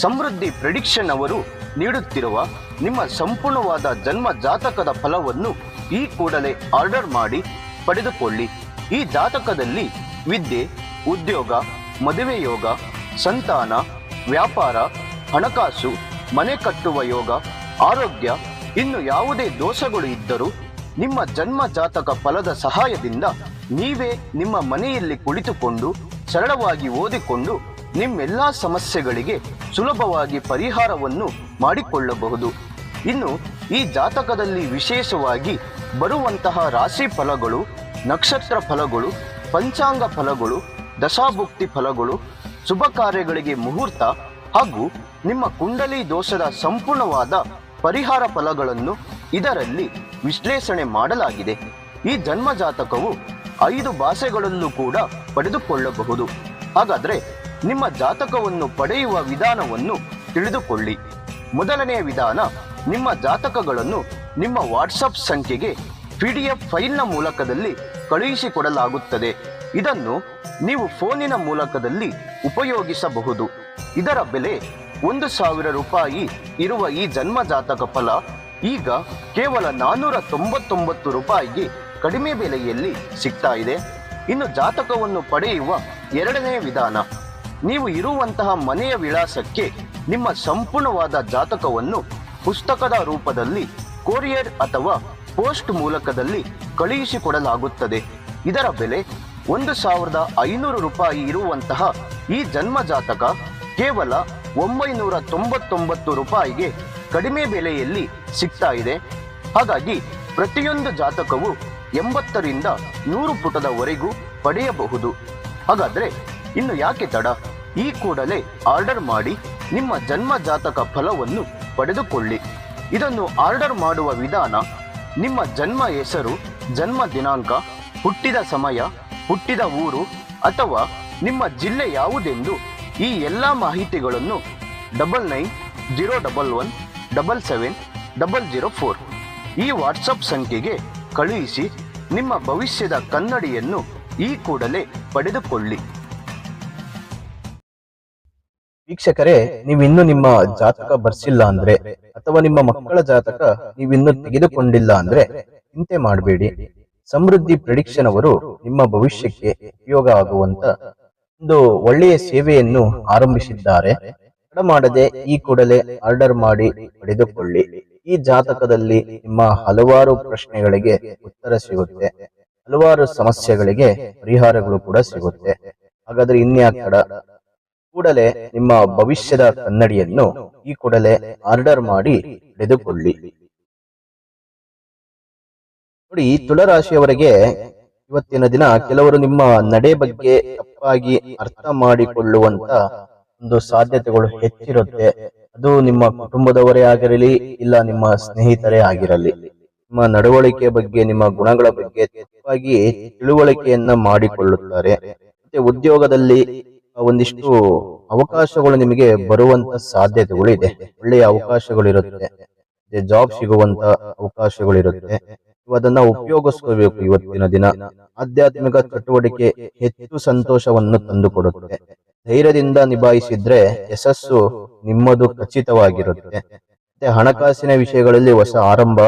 ಸಮೃದ್ಧಿ ಪ್ರೆಡಿಕ್ಷನ್ ಅವರು ನೀಡುತ್ತಿರುವ ನಿಮ್ಮ ಸಂಪೂರ್ಣವಾದ ಜನ್ಮ ಜಾತಕದ ಫಲವನ್ನು ಈ ಕೂಡಲೇ ಆರ್ಡರ್ ಮಾಡಿ ಪಡೆದುಕೊಳ್ಳಿ. ಈ ಜಾತಕದಲ್ಲಿ ವಿದ್ಯೆ, ಉದ್ಯೋಗ, ಮದುವೆ ಯೋಗ, ಸಂತಾನ, ವ್ಯಾಪಾರ, ಹಣಕಾಸು, ಮನೆ ಕಟ್ಟುವ ಯೋಗ, ಆರೋಗ್ಯ, ಇನ್ನು ಯಾವುದೇ ದೋಷಗಳು ಇದ್ದರೂ ನಿಮ್ಮ ಜನ್ಮ ಜಾತಕ ಫಲದ ಸಹಾಯದಿಂದ ನೀವೇ ನಿಮ್ಮ ಮನೆಯಲ್ಲಿ ಕುಳಿತುಕೊಂಡು ಸರಳವಾಗಿ ಓದಿಕೊಂಡು ನಿಮ್ಮೆಲ್ಲಾ ಸಮಸ್ಯೆಗಳಿಗೆ ಸುಲಭವಾಗಿ ಪರಿಹಾರವನ್ನು ಮಾಡಿಕೊಳ್ಳಬಹುದು. ಇನ್ನು ಈ ಜಾತಕದಲ್ಲಿ ವಿಶೇಷವಾಗಿ ಬರುವಂತಹ ರಾಶಿ ಫಲಗಳು, ನಕ್ಷತ್ರ ಫಲಗಳು, ಪಂಚಾಂಗ ಫಲಗಳು, ದಶಾಭುಕ್ತಿ ಫಲಗಳು, ಶುಭ ಕಾರ್ಯಗಳಿಗೆ ಮುಹೂರ್ತ ಹಾಗೂ ನಿಮ್ಮ ಕುಂಡಲಿ ದೋಷದ ಸಂಪೂರ್ಣವಾದ ಪರಿಹಾರ ಫಲಗಳನ್ನು ಇದರಲ್ಲಿ ವಿಶ್ಲೇಷಣೆ ಮಾಡಲಾಗಿದೆ. ಈ ಜನ್ಮ ಜಾತಕವು 5 ಭಾಷೆಗಳಲ್ಲೂ ಕೂಡ ಪಡೆದುಕೊಳ್ಳಬಹುದು. ಹಾಗಾದ್ರೆ ನಿಮ್ಮ ಜಾತಕವನ್ನು ಪಡೆಯುವ ವಿಧಾನವನ್ನು ತಿಳಿದುಕೊಳ್ಳಿ. ಮೊದಲನೆಯ ವಿಧಾನ, ನಿಮ್ಮ ಜಾತಕಗಳನ್ನು ನಿಮ್ಮ ವಾಟ್ಸಪ್ ಸಂಖ್ಯೆಗೆ PDF ಫೈಲ್ನ ಮೂಲಕದಲ್ಲಿ ಕಳುಹಿಸಿಕೊಡಲಾಗುತ್ತದೆ. ಇದನ್ನು ನೀವು ಫೋನಿನ ಮೂಲಕದಲ್ಲಿ ಉಪಯೋಗಿಸಬಹುದು. ಇದರ ಬೆಲೆ 1,000 ರೂಪಾಯಿ ಇರುವ ಈ ಜನ್ಮ ಜಾತಕ ಫಲ ಈಗ ಕೇವಲ 499 ರೂಪಾಯಿಗೆ ಕಡಿಮೆ ಬೆಲೆಯಲ್ಲಿ ಸಿಗ್ತಾ ಇದೆ. ಇನ್ನು ಜಾತಕವನ್ನು ಪಡೆಯುವ ಎರಡನೆಯ ವಿಧಾನ, ನೀವು ಇರುವಂತಹ ಮನೆಯ ವಿಳಾಸಕ್ಕೆ ನಿಮ್ಮ ಸಂಪೂರ್ಣವಾದ ಜಾತಕವನ್ನು ಪುಸ್ತಕದ ರೂಪದಲ್ಲಿ ಕೊರಿಯರ್ ಅಥವಾ ಪೋಸ್ಟ್ ಮೂಲಕದಲ್ಲಿ ಕಳುಹಿಸಿಕೊಡಲಾಗುತ್ತದೆ. ಇದರ ಬೆಲೆ 1,500 ರೂಪಾಯಿ ಇರುವಂತಹ ಈ ಜನ್ಮ ಜಾತಕ ಕೇವಲ 999 ರೂಪಾಯಿಗೆ ಕಡಿಮೆ ಬೆಲೆಯಲ್ಲಿ ಸಿಗ್ತಾ ಇದೆ. ಹಾಗಾಗಿ ಪ್ರತಿಯೊಂದು ಜಾತಕವು 80ರಿಂದ 100 ಪುಟದವರೆಗೂ ಪಡೆಯಬಹುದು. ಹಾಗಾದ್ರೆ ಇನ್ನು ಯಾಕೆ ತಡ? ಈ ಕೂಡಲೇ ಆರ್ಡರ್ ಮಾಡಿ ನಿಮ್ಮ ಜನ್ಮ ಜಾತಕ ಫಲವನ್ನು ಪಡೆದುಕೊಳ್ಳಿ. ಇದನ್ನು ಆರ್ಡರ್ ಮಾಡುವ ವಿಧಾನ, ನಿಮ್ಮ ಜನ್ಮ ಹೆಸರು, ಜನ್ಮ ದಿನಾಂಕ, ಹುಟ್ಟಿದ ಸಮಯ, ಹುಟ್ಟಿದ ಊರು ಅಥವಾ ನಿಮ್ಮ ಜಿಲ್ಲೆ ಯಾವುದೆಂದು ಈ ಎಲ್ಲ ಮಾಹಿತಿಗಳನ್ನು 9901177004 ಈ ವಾಟ್ಸಪ್ ಸಂಖ್ಯೆಗೆ ಕಳುಹಿಸಿ ನಿಮ್ಮ ಭವಿಷ್ಯದ ಕನ್ನಡಿಯನ್ನು ಈ ಕೂಡಲೇ ಪಡೆದುಕೊಳ್ಳಿ. ವೀಕ್ಷಕರೇ, ನೀವಿನ್ನು ನಿಮ್ಮ ಜಾತಕ ಬರ್ಸಿಲ್ಲ ಅಂದ್ರೆ ಅಥವಾ ನಿಮ್ಮ ಮಕ್ಕಳ ಜಾತಕ ನೀವಿನ್ನು ತೆಗೆದುಕೊಂಡಿಲ್ಲ ಅಂದ್ರೆ ಚಿಂತೆ ಮಾಡಬೇಡಿ. ಸಮೃದ್ಧಿ ಪ್ರೆಡಿಕ್ಷನ್ ಅವರು ನಿಮ್ಮ ಭವಿಷ್ಯಕ್ಕೆ ಉಪಯೋಗ ಆಗುವಂತ ಒಂದು ಒಳ್ಳೆಯ ಸೇವೆಯನ್ನು ಆರಂಭಿಸಿದ್ದಾರೆ. ತಡ ಮಾಡದೆ ಈ ಕೂಡಲೇ ಆರ್ಡರ್ ಮಾಡಿ ಪಡೆದುಕೊಳ್ಳಿ. ಈ ಜಾತಕದಲ್ಲಿ ನಿಮ್ಮ ಹಲವಾರು ಪ್ರಶ್ನೆಗಳಿಗೆ ಉತ್ತರ ಸಿಗುತ್ತೆ, ಹಲವಾರು ಸಮಸ್ಯೆಗಳಿಗೆ ಪರಿಹಾರಗಳು ಕೂಡ ಸಿಗುತ್ತೆ. ಹಾಗಾದ್ರೆ ಇನ್ಯಾಕೆ ತಡ? ಕೂಡಲೇ ನಿಮ್ಮ ಭವಿಷ್ಯದ ಕನ್ನಡಿಯನ್ನು ಈ ಕೂಡಲೇ ಆರ್ಡರ್ ಮಾಡಿ ಪಡೆದುಕೊಳ್ಳಿ. ನೋಡಿ, ತುಲಾರಾಶಿಯವರಿಗೆ ಇವತ್ತಿನ ದಿನ ಕೆಲವರು ನಿಮ್ಮ ನಡೆ ಬಗ್ಗೆ ತಪ್ಪಾಗಿ ಅರ್ಥ ಮಾಡಿಕೊಳ್ಳುವಂತ ಒಂದು ಸಾಧ್ಯತೆಗಳು ಹೆಚ್ಚಿರುತ್ತೆ. ಅದು ನಿಮ್ಮ ಕುಟುಂಬದವರೇ ಆಗಿರಲಿ, ಇಲ್ಲ ನಿಮ್ಮ ಸ್ನೇಹಿತರೇ ಆಗಿರಲಿ, ನಿಮ್ಮ ನಡವಳಿಕೆ ಬಗ್ಗೆ, ನಿಮ್ಮ ಗುಣಗಳ ಬಗ್ಗೆ ತಪ್ಪಾಗಿ ತಿಳುವಳಿಕೆಯನ್ನ ಮಾಡಿಕೊಳ್ಳುತ್ತಾರೆ. ಮತ್ತೆ ಉದ್ಯೋಗದಲ್ಲಿ ಒಂದಿಷ್ಟು ಅವಕಾಶಗಳು ನಿಮಗೆ ಬರುವಂತ ಸಾಧ್ಯತೆಗಳು ಇದೆ. ಒಳ್ಳೆಯ ಅವಕಾಶಗಳಿರುತ್ತೆ, ಜಾಬ್ ಸಿಗುವಂತ ಅವಕಾಶಗಳಿರುತ್ತೆ. ಅದನ್ನ ಉಪಯೋಗಿಸ್ಕೋಬೇಕು. ಇವತ್ತಿನ ದಿನ ಆಧ್ಯಾತ್ಮಿಕ ಚಟುವಟಿಕೆ ಹೆಚ್ಚು ಸಂತೋಷವನ್ನು ತಂದುಕೊಡುತ್ತೆ. ಧೈರ್ಯದಿಂದ ನಿಭಾಯಿಸಿದ್ರೆ ಯಶಸ್ಸು ನಿಮ್ಮದು ಖಚಿತವಾಗಿರುತ್ತೆ. ಮತ್ತೆ ಹಣಕಾಸಿನ ವಿಷಯಗಳಲ್ಲಿ ಹೊಸ ಆರಂಭ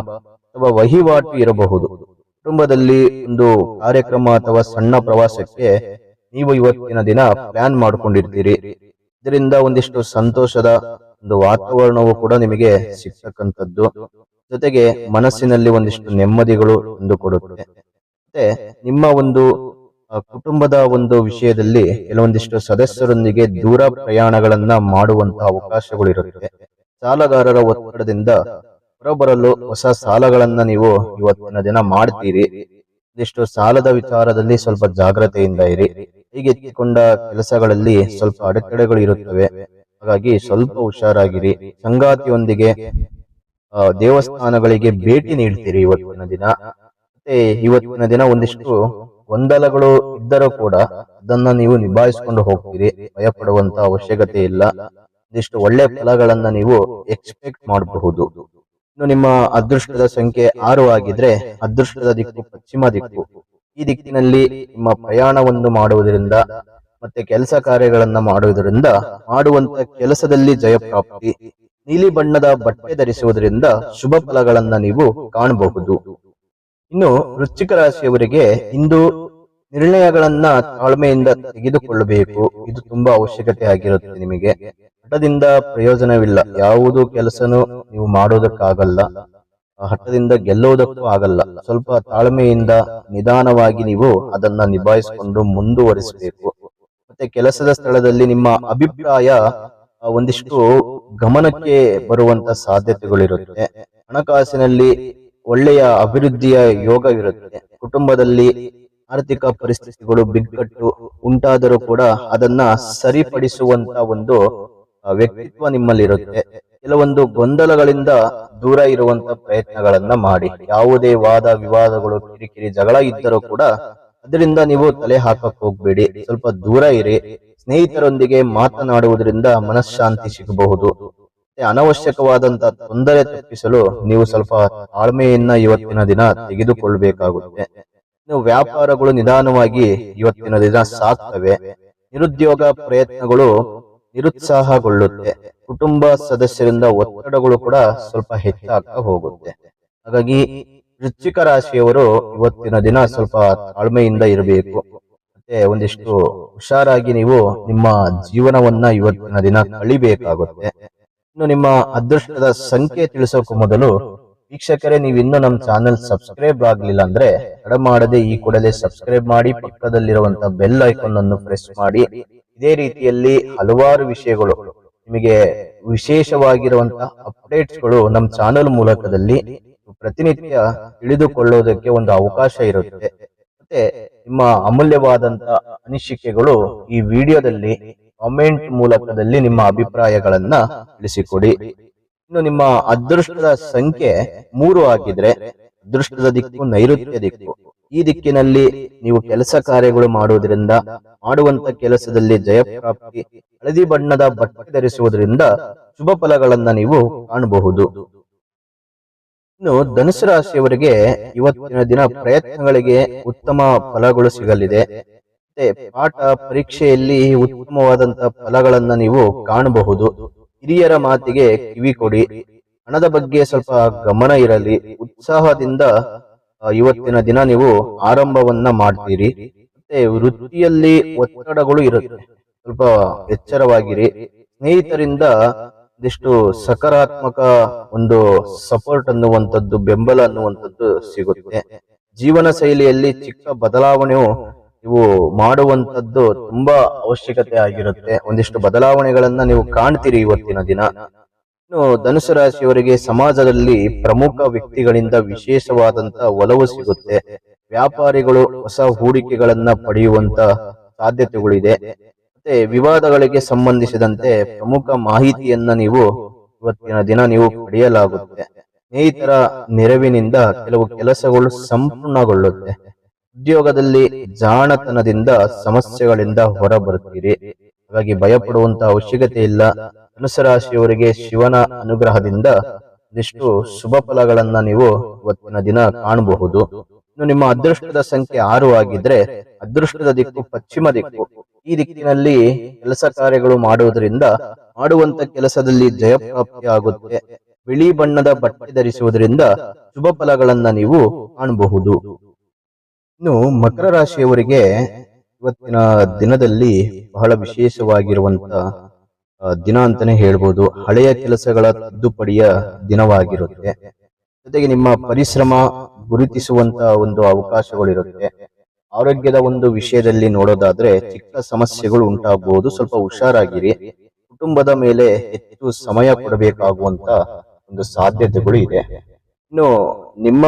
ಅಥವಾ ವಹಿವಾಟು ಇರಬಹುದು. ಕುಟುಂಬದಲ್ಲಿ ಒಂದು ಕಾರ್ಯಕ್ರಮ ಅಥವಾ ಸಣ್ಣ ಪ್ರವಾಸಕ್ಕೆ ನೀವು ಇವತ್ತಿನ ದಿನ ಪ್ಲಾನ್ ಮಾಡ್ಕೊಂಡಿರ್ತೀರಿ. ಇದರಿಂದ ಒಂದಿಷ್ಟು ಸಂತೋಷದ ಒಂದು ವಾತಾವರಣವು ಕೂಡ ನಿಮಗೆ ಸಿಗ್ತಕ್ಕಂಥದ್ದು. ಜೊತೆಗೆ ಮನಸ್ಸಿನಲ್ಲಿ ಒಂದಿಷ್ಟು ನೆಮ್ಮದಿಗಳು ತಂದುಕೊಡುತ್ತೆ. ಮತ್ತೆ ನಿಮ್ಮ ಒಂದು ಕುಟುಂಬದ ಒಂದು ವಿಷಯದಲ್ಲಿ ಕೆಲವೊಂದಿಷ್ಟು ಸದಸ್ಯರೊಂದಿಗೆ ದೂರ ಪ್ರಯಾಣಗಳನ್ನ ಮಾಡುವಂತಹ ಅವಕಾಶಗಳು ಇರುತ್ತೆ. ಸಾಲಗಾರರ ಒತ್ತಡದಿಂದ ಹೊರಬರಲು ಹೊಸ ಸಾಲಗಳನ್ನ ನೀವು ಇವತ್ತಿನ ದಿನ ಮಾಡ್ತೀರಿ. ಒಂದಿಷ್ಟು ಸಾಲದ ವಿಚಾರದಲ್ಲಿ ಸ್ವಲ್ಪ ಜಾಗ್ರತೆಯಿಂದ ಇರಿ. ಹೀಗೆತ್ತಿಕೊಂಡ ಕೆಲಸಗಳಲ್ಲಿ ಸ್ವಲ್ಪ ಅಡೆತಡೆಗಳು ಇರುತ್ತವೆ. ಹಾಗಾಗಿ ಸ್ವಲ್ಪ ಹುಷಾರಾಗಿರಿ. ಸಂಗಾತಿಯೊಂದಿಗೆ ದೇವಸ್ಥಾನಗಳಿಗೆ ಭೇಟಿ ನೀಡ್ತೀರಿ ಇವತ್ತಿನ ದಿನ. ಮತ್ತೆ ಇವತ್ತಿನ ದಿನ ಒಂದಿಷ್ಟು ಗೊಂದಲಗಳು ಇದ್ದರೂ ಕೂಡ ಅದನ್ನ ನೀವು ನಿಭಾಯಿಸಿಕೊಂಡು ಹೋಗ್ತೀರಿ. ಭಯಪಡುವಂತ ಅವಶ್ಯಕತೆ ಇಲ್ಲ. ಒಂದಿಷ್ಟು ಒಳ್ಳೆ ಫಲಗಳನ್ನ ನೀವು ಎಕ್ಸ್ಪೆಕ್ಟ್ ಮಾಡಬಹುದು. ಇನ್ನು ನಿಮ್ಮ ಅದೃಷ್ಟದ ಸಂಖ್ಯೆ 6 ಆಗಿದ್ರೆ ಅದೃಷ್ಟದ ದಿಕ್ಕು ಪಶ್ಚಿಮ ದಿಕ್ಕು. ಈ ದಿಕ್ಕಿನಲ್ಲಿ ನಿಮ್ಮ ಪ್ರಯಾಣವನ್ನು ಮಾಡುವುದರಿಂದ ಮತ್ತೆ ಕೆಲಸ ಕಾರ್ಯಗಳನ್ನ ಮಾಡುವುದರಿಂದ ಮಾಡುವಂತ ಕೆಲಸದಲ್ಲಿ ಜಯಪ್ರಾಪ್ತಿ. ನೀಲಿ ಬಣ್ಣದ ಬಟ್ಟೆ ಧರಿಸುವುದರಿಂದ ಶುಭ ಫಲಗಳನ್ನ ನೀವು ಕಾಣಬಹುದು. ಇನ್ನು ವೃಶ್ಚಿಕ ರಾಶಿಯವರಿಗೆ ಇಂದು ನಿರ್ಣಯಗಳನ್ನ ತಾಳ್ಮೆಯಿಂದ ತೆಗೆದುಕೊಳ್ಳಬೇಕು. ಇದು ತುಂಬಾ ಅವಶ್ಯಕತೆ ಆಗಿರುತ್ತೆ ನಿಮಗೆ. ಹಠದಿಂದ ಪ್ರಯೋಜನವಿಲ್ಲ. ಯಾವುದು ಕೆಲಸನೂ ನೀವು ಮಾಡೋದಕ್ಕಾಗಲ್ಲ, ಹಠದಿಂದ ಗೆಲ್ಲುವುದಕ್ಕೂ ಆಗಲ್ಲ. ಸ್ವಲ್ಪ ತಾಳ್ಮೆಯಿಂದ ನಿಧಾನವಾಗಿ ನೀವು ಅದನ್ನ ನಿಭಾಯಿಸಿಕೊಂಡು ಮುಂದುವರಿಸಬೇಕು. ಮತ್ತೆ ಕೆಲಸದ ಸ್ಥಳದಲ್ಲಿ ನಿಮ್ಮ ಅಭಿಪ್ರಾಯ ಒಂದಿಷ್ಟು ಗಮನಕ್ಕೆ ಬರುವಂತ ಸಾಧ್ಯತೆಗಳಿರುತ್ತೆ. ಹಣಕಾಸಿನಲ್ಲಿ ಒಳ್ಳೆಯ ಅಭಿವೃದ್ಧಿಯ ಯೋಗವಿರುತ್ತೆ. ಕುಟುಂಬದಲ್ಲಿ ಆರ್ಥಿಕ ಪರಿಸ್ಥಿತಿಗಳು ಬಿಕ್ಕಟ್ಟು ಉಂಟಾದರೂ ಕೂಡ ಅದನ್ನ ಸರಿಪಡಿಸುವಂತ ಒಂದು ವ್ಯಕ್ತಿತ್ವ ನಿಮ್ಮಲ್ಲಿರುತ್ತೆ. ಕೆಲವೊಂದು ಗೊಂದಲಗಳಿಂದ ದೂರ ಇರುವಂತ ಪ್ರಯತ್ನಗಳನ್ನ ಮಾಡಿ. ಯಾವುದೇ ವಾದ ವಿವಾದಗಳು, ಕಿರಿಕಿರಿ, ಜಗಳ ಇದ್ದರೂ ಕೂಡ ಅದರಿಂದ ನೀವು ತಲೆ ಹಾಕಕ್ ಹೋಗ್ಬೇಡಿ, ಸ್ವಲ್ಪ ದೂರ ಇರಿ. ಸ್ನೇಹಿತರೊಂದಿಗೆ ಮಾತನಾಡುವುದರಿಂದ ಮನಃಶಾಂತಿ ಸಿಗಬಹುದು. ಅನವಶ್ಯಕವಾದಂತ ತೊಂದರೆ ತಪ್ಪಿಸಲು ನೀವು ಸ್ವಲ್ಪ ತಾಳ್ಮೆಯನ್ನ ಇವತ್ತಿನ ದಿನ ತೆಗೆದುಕೊಳ್ಬೇಕಾಗುತ್ತೆ. ಇನ್ನು ವ್ಯಾಪಾರಗಳು ನಿಧಾನವಾಗಿ ಇವತ್ತಿನ ದಿನ ಸಾಗ್ತವೆ. ನಿರುದ್ಯೋಗ ಪ್ರಯತ್ನಗಳು ನಿರುತ್ಸಾಹಗೊಳ್ಳುತ್ತೆ. ಕುಟುಂಬ ಸದಸ್ಯರಿಂದ ಒತ್ತಡಗಳು ಕೂಡ ಸ್ವಲ್ಪ ಹೆಚ್ಚಾಗ್ತಾ ಹೋಗುತ್ತೆ. ಹಾಗಾಗಿ ವೃಶ್ಚಿಕ ರಾಶಿಯವರು ಇವತ್ತಿನ ದಿನ ಸ್ವಲ್ಪ ತಾಳ್ಮೆಯಿಂದ ಇರಬೇಕು. ಮತ್ತೆ ಒಂದಿಷ್ಟು ಹುಷಾರಾಗಿ ನೀವು ನಿಮ್ಮ ಜೀವನವನ್ನ ಇವತ್ತಿನ ದಿನ ಕಳಿಬೇಕಾಗುತ್ತೆ. ಇನ್ನು ನಿಮ್ಮ ಅದೃಷ್ಟದ ಸಂಖ್ಯೆ ತಿಳಿಸೋಕು ಮೊದಲು ವೀಕ್ಷಕರೇ, ನೀವಿನ್ನೂ ನಮ್ಮ ಚಾನೆಲ್ ಸಬ್ಸ್ಕ್ರೈಬ್ ಆಗ್ಲಿಲ್ಲ ಅಂದ್ರೆ ತಡ ಮಾಡದೆ ಈ ಕೂಡಲೇ ಸಬ್ಸ್ಕ್ರೈಬ್ ಮಾಡಿ, ಪಕ್ಕದಲ್ಲಿರುವಂತಹ ಬೆಲ್ ಐಕಾನ್ ಅನ್ನು ಪ್ರೆಸ್ ಮಾಡಿ. ಇದೇ ರೀತಿಯಲ್ಲಿ ಹಲವಾರು ವಿಷಯಗಳು, ನಿಮಗೆ ವಿಶೇಷವಾಗಿರುವಂತಹ ಅಪ್ಡೇಟ್ಸ್ಗಳು ನಮ್ಮ ಚಾನೆಲ್ ಮೂಲಕದಲ್ಲಿ ಪ್ರತಿನಿತ್ಯ ತಿಳಿದುಕೊಳ್ಳೋದಕ್ಕೆ ಒಂದು ಅವಕಾಶ ಇರುತ್ತೆ. ಮತ್ತೆ ನಿಮ್ಮ ಅಮೂಲ್ಯವಾದಂತ ಅನಿಸಿಕೆಗಳು ಈ ವಿಡಿಯೋದಲ್ಲಿ ಕಾಮೆಂಟ್ ಮೂಲಕದಲ್ಲಿ ನಿಮ್ಮ ಅಭಿಪ್ರಾಯಗಳನ್ನ ತಿಳಿಸಿಕೊಡಿ. ಇನ್ನು ನಿಮ್ಮ ಅದೃಷ್ಟದ ಸಂಖ್ಯೆ 3 ಆಗಿದ್ರೆ ಅದೃಷ್ಟದ ದಿಕ್ಕು ನೈಋತ್ಯ ದಿಕ್ಕು. ಈ ದಿಕ್ಕಿನಲ್ಲಿ ನೀವು ಕೆಲಸ ಕಾರ್ಯಗಳು ಮಾಡುವುದರಿಂದ, ಮಾಡುವಂತ ಕೆಲಸದಲ್ಲಿ ಜಯಪ್ರಾಪ್ತಿ, ಹಳದಿ ಬಣ್ಣದ ಬಟ್ಟೆ ಧರಿಸುವುದರಿಂದ ಶುಭ ಫಲಗಳನ್ನ ನೀವು ಕಾಣಬಹುದು. ಇನ್ನು ಧನುಸು ರಾಶಿಯವರಿಗೆ ಇವತ್ತಿನ ದಿನ ಪ್ರಯತ್ನಗಳಿಗೆ ಉತ್ತಮ ಫಲಗಳು ಸಿಗಲಿದೆ. ಮತ್ತೆ ಪಾಠ ಪರೀಕ್ಷೆಯಲ್ಲಿ ಉತ್ತಮವಾದಂತಹ ಫಲಗಳನ್ನ ನೀವು ಕಾಣಬಹುದು. ಹಿರಿಯರ ಮಾತಿಗೆ ಕಿವಿ ಕೊಡಿ. ಹಣದ ಬಗ್ಗೆ ಸ್ವಲ್ಪ ಗಮನ ಇರಲಿ. ಉತ್ಸಾಹದಿಂದ ಇವತ್ತಿನ ದಿನ ನೀವು ಆರಂಭವನ್ನ ಮಾಡ್ತೀರಿ. ಮತ್ತೆ ವೃತ್ತಿಯಲ್ಲಿ ಒತ್ತಡಗಳು ಇರುತ್ತೆ, ಸ್ವಲ್ಪ ಎಚ್ಚರವಾಗಿರಿ. ಸ್ನೇಹಿತರಿಂದ ಒಂದಿಷ್ಟು ಸಕಾರಾತ್ಮಕ ಒಂದು ಸಪೋರ್ಟ್ ಅನ್ನುವಂಥದ್ದು, ಬೆಂಬಲ ಅನ್ನುವಂಥದ್ದು ಸಿಗುತ್ತೆ. ಜೀವನ ಶೈಲಿಯಲ್ಲಿ ಚಿಕ್ಕ ಬದಲಾವಣೆಯು ನೀವು ಮಾಡುವಂತದ್ದು ತುಂಬಾ ಅವಶ್ಯಕತೆ ಆಗಿರುತ್ತೆ. ಒಂದಿಷ್ಟು ಬದಲಾವಣೆಗಳನ್ನ ನೀವು ಕಾಣ್ತೀರಿ ಇವತ್ತಿನ ದಿನ. ಇನ್ನು ಧನುಸು ರಾಶಿಯವರಿಗೆ ಸಮಾಜದಲ್ಲಿ ಪ್ರಮುಖ ವ್ಯಕ್ತಿಗಳಿಂದ ವಿಶೇಷವಾದಂತ ಒಲವು ಸಿಗುತ್ತೆ. ವ್ಯಾಪಾರಿಗಳು ಹೊಸ ಹೂಡಿಕೆಗಳನ್ನ ಪಡೆಯುವಂತ ಸಾಧ್ಯತೆಗಳಿದೆ. ಮತ್ತೆ ವಿವಾದಗಳಿಗೆ ಸಂಬಂಧಿಸಿದಂತೆ ಪ್ರಮುಖ ಮಾಹಿತಿಯನ್ನ ನೀವು ಇವತ್ತಿನ ದಿನ ನೀವು ಪಡೆಯಲಾಗುತ್ತೆ. ಸ್ನೇಹಿತರ ನೆರವಿನಿಂದ ಕೆಲವು ಕೆಲಸಗಳು ಸಂಪೂರ್ಣಗೊಳ್ಳುತ್ತೆ. ಉದ್ಯೋಗದಲ್ಲಿ ಜಾಣತನದಿಂದ ಸಮಸ್ಯೆಗಳಿಂದ ಹೊರಬರುತ್ತೀರಿ. ಹಾಗಾಗಿ ಭಯಪಡುವಂತಹ ಅವಶ್ಯಕತೆ ಇಲ್ಲ. ಧನುಸು ರಾಶಿಯವರಿಗೆ ಶಿವನ ಅನುಗ್ರಹದಿಂದ ಒಂದಿಷ್ಟು ಶುಭ ಫಲಗಳನ್ನ ನೀವು ಇವತ್ತಿನ ದಿನ ಕಾಣಬಹುದು. ಇನ್ನು ನಿಮ್ಮ ಅದೃಷ್ಟದ ಸಂಖ್ಯೆ 6 ಆಗಿದ್ರೆ ಅದೃಷ್ಟದ ದಿಕ್ಕು ಪಶ್ಚಿಮ ದಿಕ್ಕು. ಈ ದಿಕ್ಕಿನಲ್ಲಿ ಕೆಲಸ ಕಾರ್ಯಗಳು ಮಾಡುವುದರಿಂದ ಮಾಡುವಂತ ಕೆಲಸದಲ್ಲಿ ಜಯಪ್ರಾಪ್ತಿ ಆಗುತ್ತೆ. ಬಿಳಿ ಬಣ್ಣದ ಬಟ್ಟೆ ಧರಿಸುವುದರಿಂದ ಶುಭ ಫಲಗಳನ್ನ ನೀವು ಕಾಣಬಹುದು. ಇನ್ನು ಮಕರ ರಾಶಿಯವರಿಗೆ ಇವತ್ತಿನ ದಿನದಲ್ಲಿ ಬಹಳ ವಿಶೇಷವಾಗಿರುವಂತ ದಿನ ಅಂತಾನೆ ಹೇಳ್ಬೋದು. ಹಳೆಯ ಕೆಲಸಗಳ ತಿದ್ದುಪಡಿಯ ದಿನವಾಗಿರುತ್ತೆ. ಜೊತೆಗೆ ನಿಮ್ಮ ಪರಿಶ್ರಮ ಗುರುತಿಸುವಂತ ಒಂದು ಅವಕಾಶಗಳಿರುತ್ತೆ. ಆರೋಗ್ಯದ ಒಂದು ವಿಷಯದಲ್ಲಿ ನೋಡೋದಾದ್ರೆ ಚಿಕ್ಕ ಸಮಸ್ಯೆಗಳು ಉಂಟಾಗಬಹುದು, ಸ್ವಲ್ಪ ಹುಷಾರಾಗಿರಿ. ಕುಟುಂಬದ ಮೇಲೆ ಹೆಚ್ಚು ಸಮಯ ಕೊಡಬೇಕಾಗುವಂತ ಒಂದು ಸಾಧ್ಯತೆಗಳು ಇದೆ. ಇನ್ನು ನಿಮ್ಮ